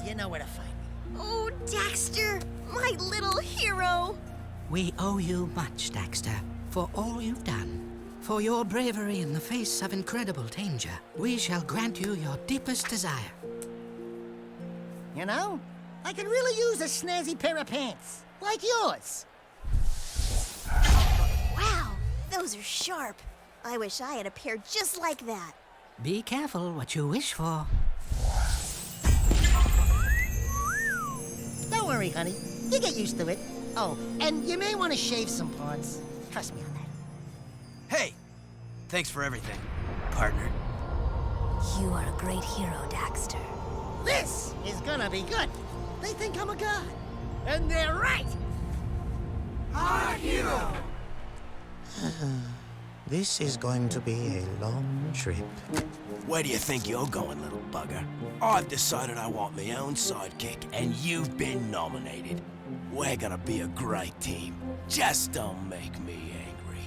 Speaker 1: you know where to find me.
Speaker 7: Oh, Daxter, my little hero.
Speaker 18: We owe you much, Daxter, for all you've done. For your bravery in the face of incredible danger, we shall grant you your deepest desire.
Speaker 1: You know, I could really use a snazzy pair of pants, like yours.
Speaker 7: Wow, those are sharp. I wish I had a pair just like that.
Speaker 18: Be careful what you wish for.
Speaker 1: Don't worry, honey. You get used to it. Oh, and you may want to shave some parts. Trust me on that.
Speaker 14: Hey! Thanks for everything, partner.
Speaker 7: You are a great hero, Daxter.
Speaker 1: This is gonna be good. They think I'm a god. And they're right!
Speaker 6: Our hero!
Speaker 12: This is going to be a long trip.
Speaker 5: Where do you think you're going, little bugger? I've decided I want my own sidekick, and you've been nominated. We're gonna be a great team. Just don't make me angry.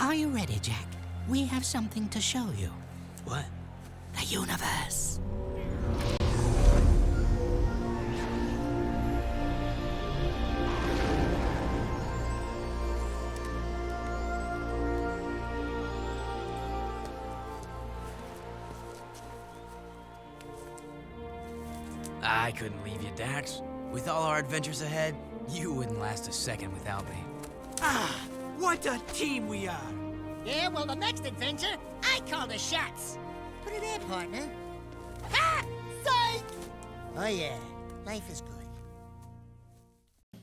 Speaker 18: Are you ready, Jak? We have something to show you.
Speaker 14: What?
Speaker 18: The universe.
Speaker 14: I couldn't leave you, Dax. With all our adventures ahead, you wouldn't last a second without me.
Speaker 6: Ah, what a team we are!
Speaker 1: Yeah, well, the next adventure, I call the shots. Put it in, partner. Ha! Psych! Oh, yeah. Life is good.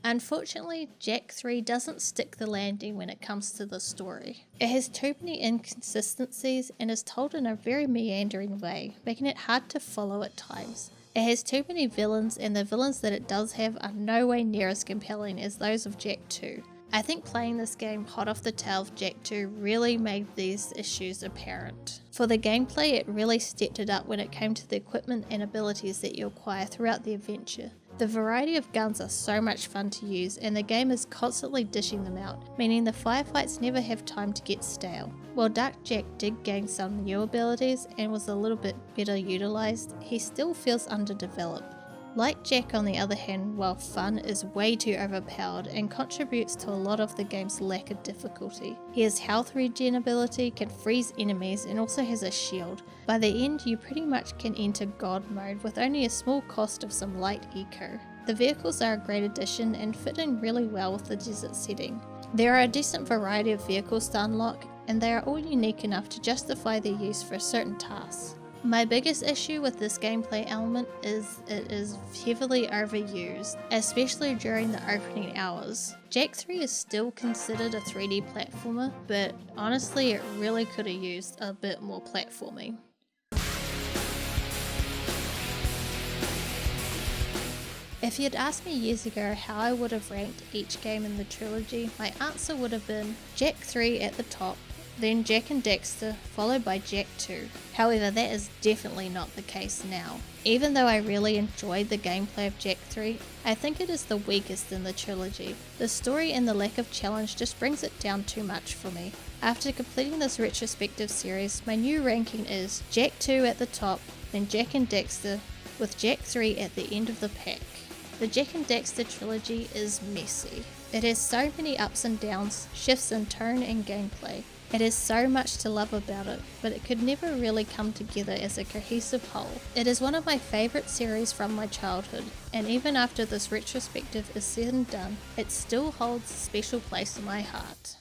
Speaker 2: Unfortunately, Jak 3 doesn't stick the landing when it comes to the story. It has too many inconsistencies and is told in a very meandering way, making it hard to follow at times. It has too many villains, and the villains that it does have are no way near as compelling as those of Jak 2. I think playing this game hot off the tail of Jak 2 really made these issues apparent. For the gameplay, it really stepped it up when it came to the equipment and abilities that you acquire throughout the adventure. The variety of guns are so much fun to use, and the game is constantly dishing them out, meaning the firefights never have time to get stale. While Dark Jak did gain some new abilities and was a little bit better utilised, he still feels underdeveloped. Like Jak, on the other hand, while fun, is way too overpowered and contributes to a lot of the game's lack of difficulty. He has health regen ability, can freeze enemies, and also has a shield. By the end, you pretty much can enter God mode with only a small cost of some light eco. The vehicles are a great addition and fit in really well with the desert setting. There are a decent variety of vehicles to unlock, and they are all unique enough to justify their use for certain tasks. My biggest issue with this gameplay element is it is heavily overused, especially during the opening hours. Jak 3 is still considered a 3D platformer, but honestly it really could have used a bit more platforming. If you'd asked me years ago how I would have ranked each game in the trilogy, my answer would have been Jak 3 at the top, then Jak and Daxter, followed by Jak 2. However, that is definitely not the case now. Even though I really enjoyed the gameplay of Jak 3, I think it is the weakest in the trilogy. The story and the lack of challenge just brings it down too much for me. After completing this retrospective series, my new ranking is Jak 2 at the top, then Jak and Daxter, with Jak 3 at the end of the pack. The Jak and Daxter trilogy is messy. It has so many ups and downs, shifts in tone and gameplay. It has so much to love about it, but it could never really come together as a cohesive whole. It is one of my favourite series from my childhood, and even after this retrospective is said and done, it still holds a special place in my heart.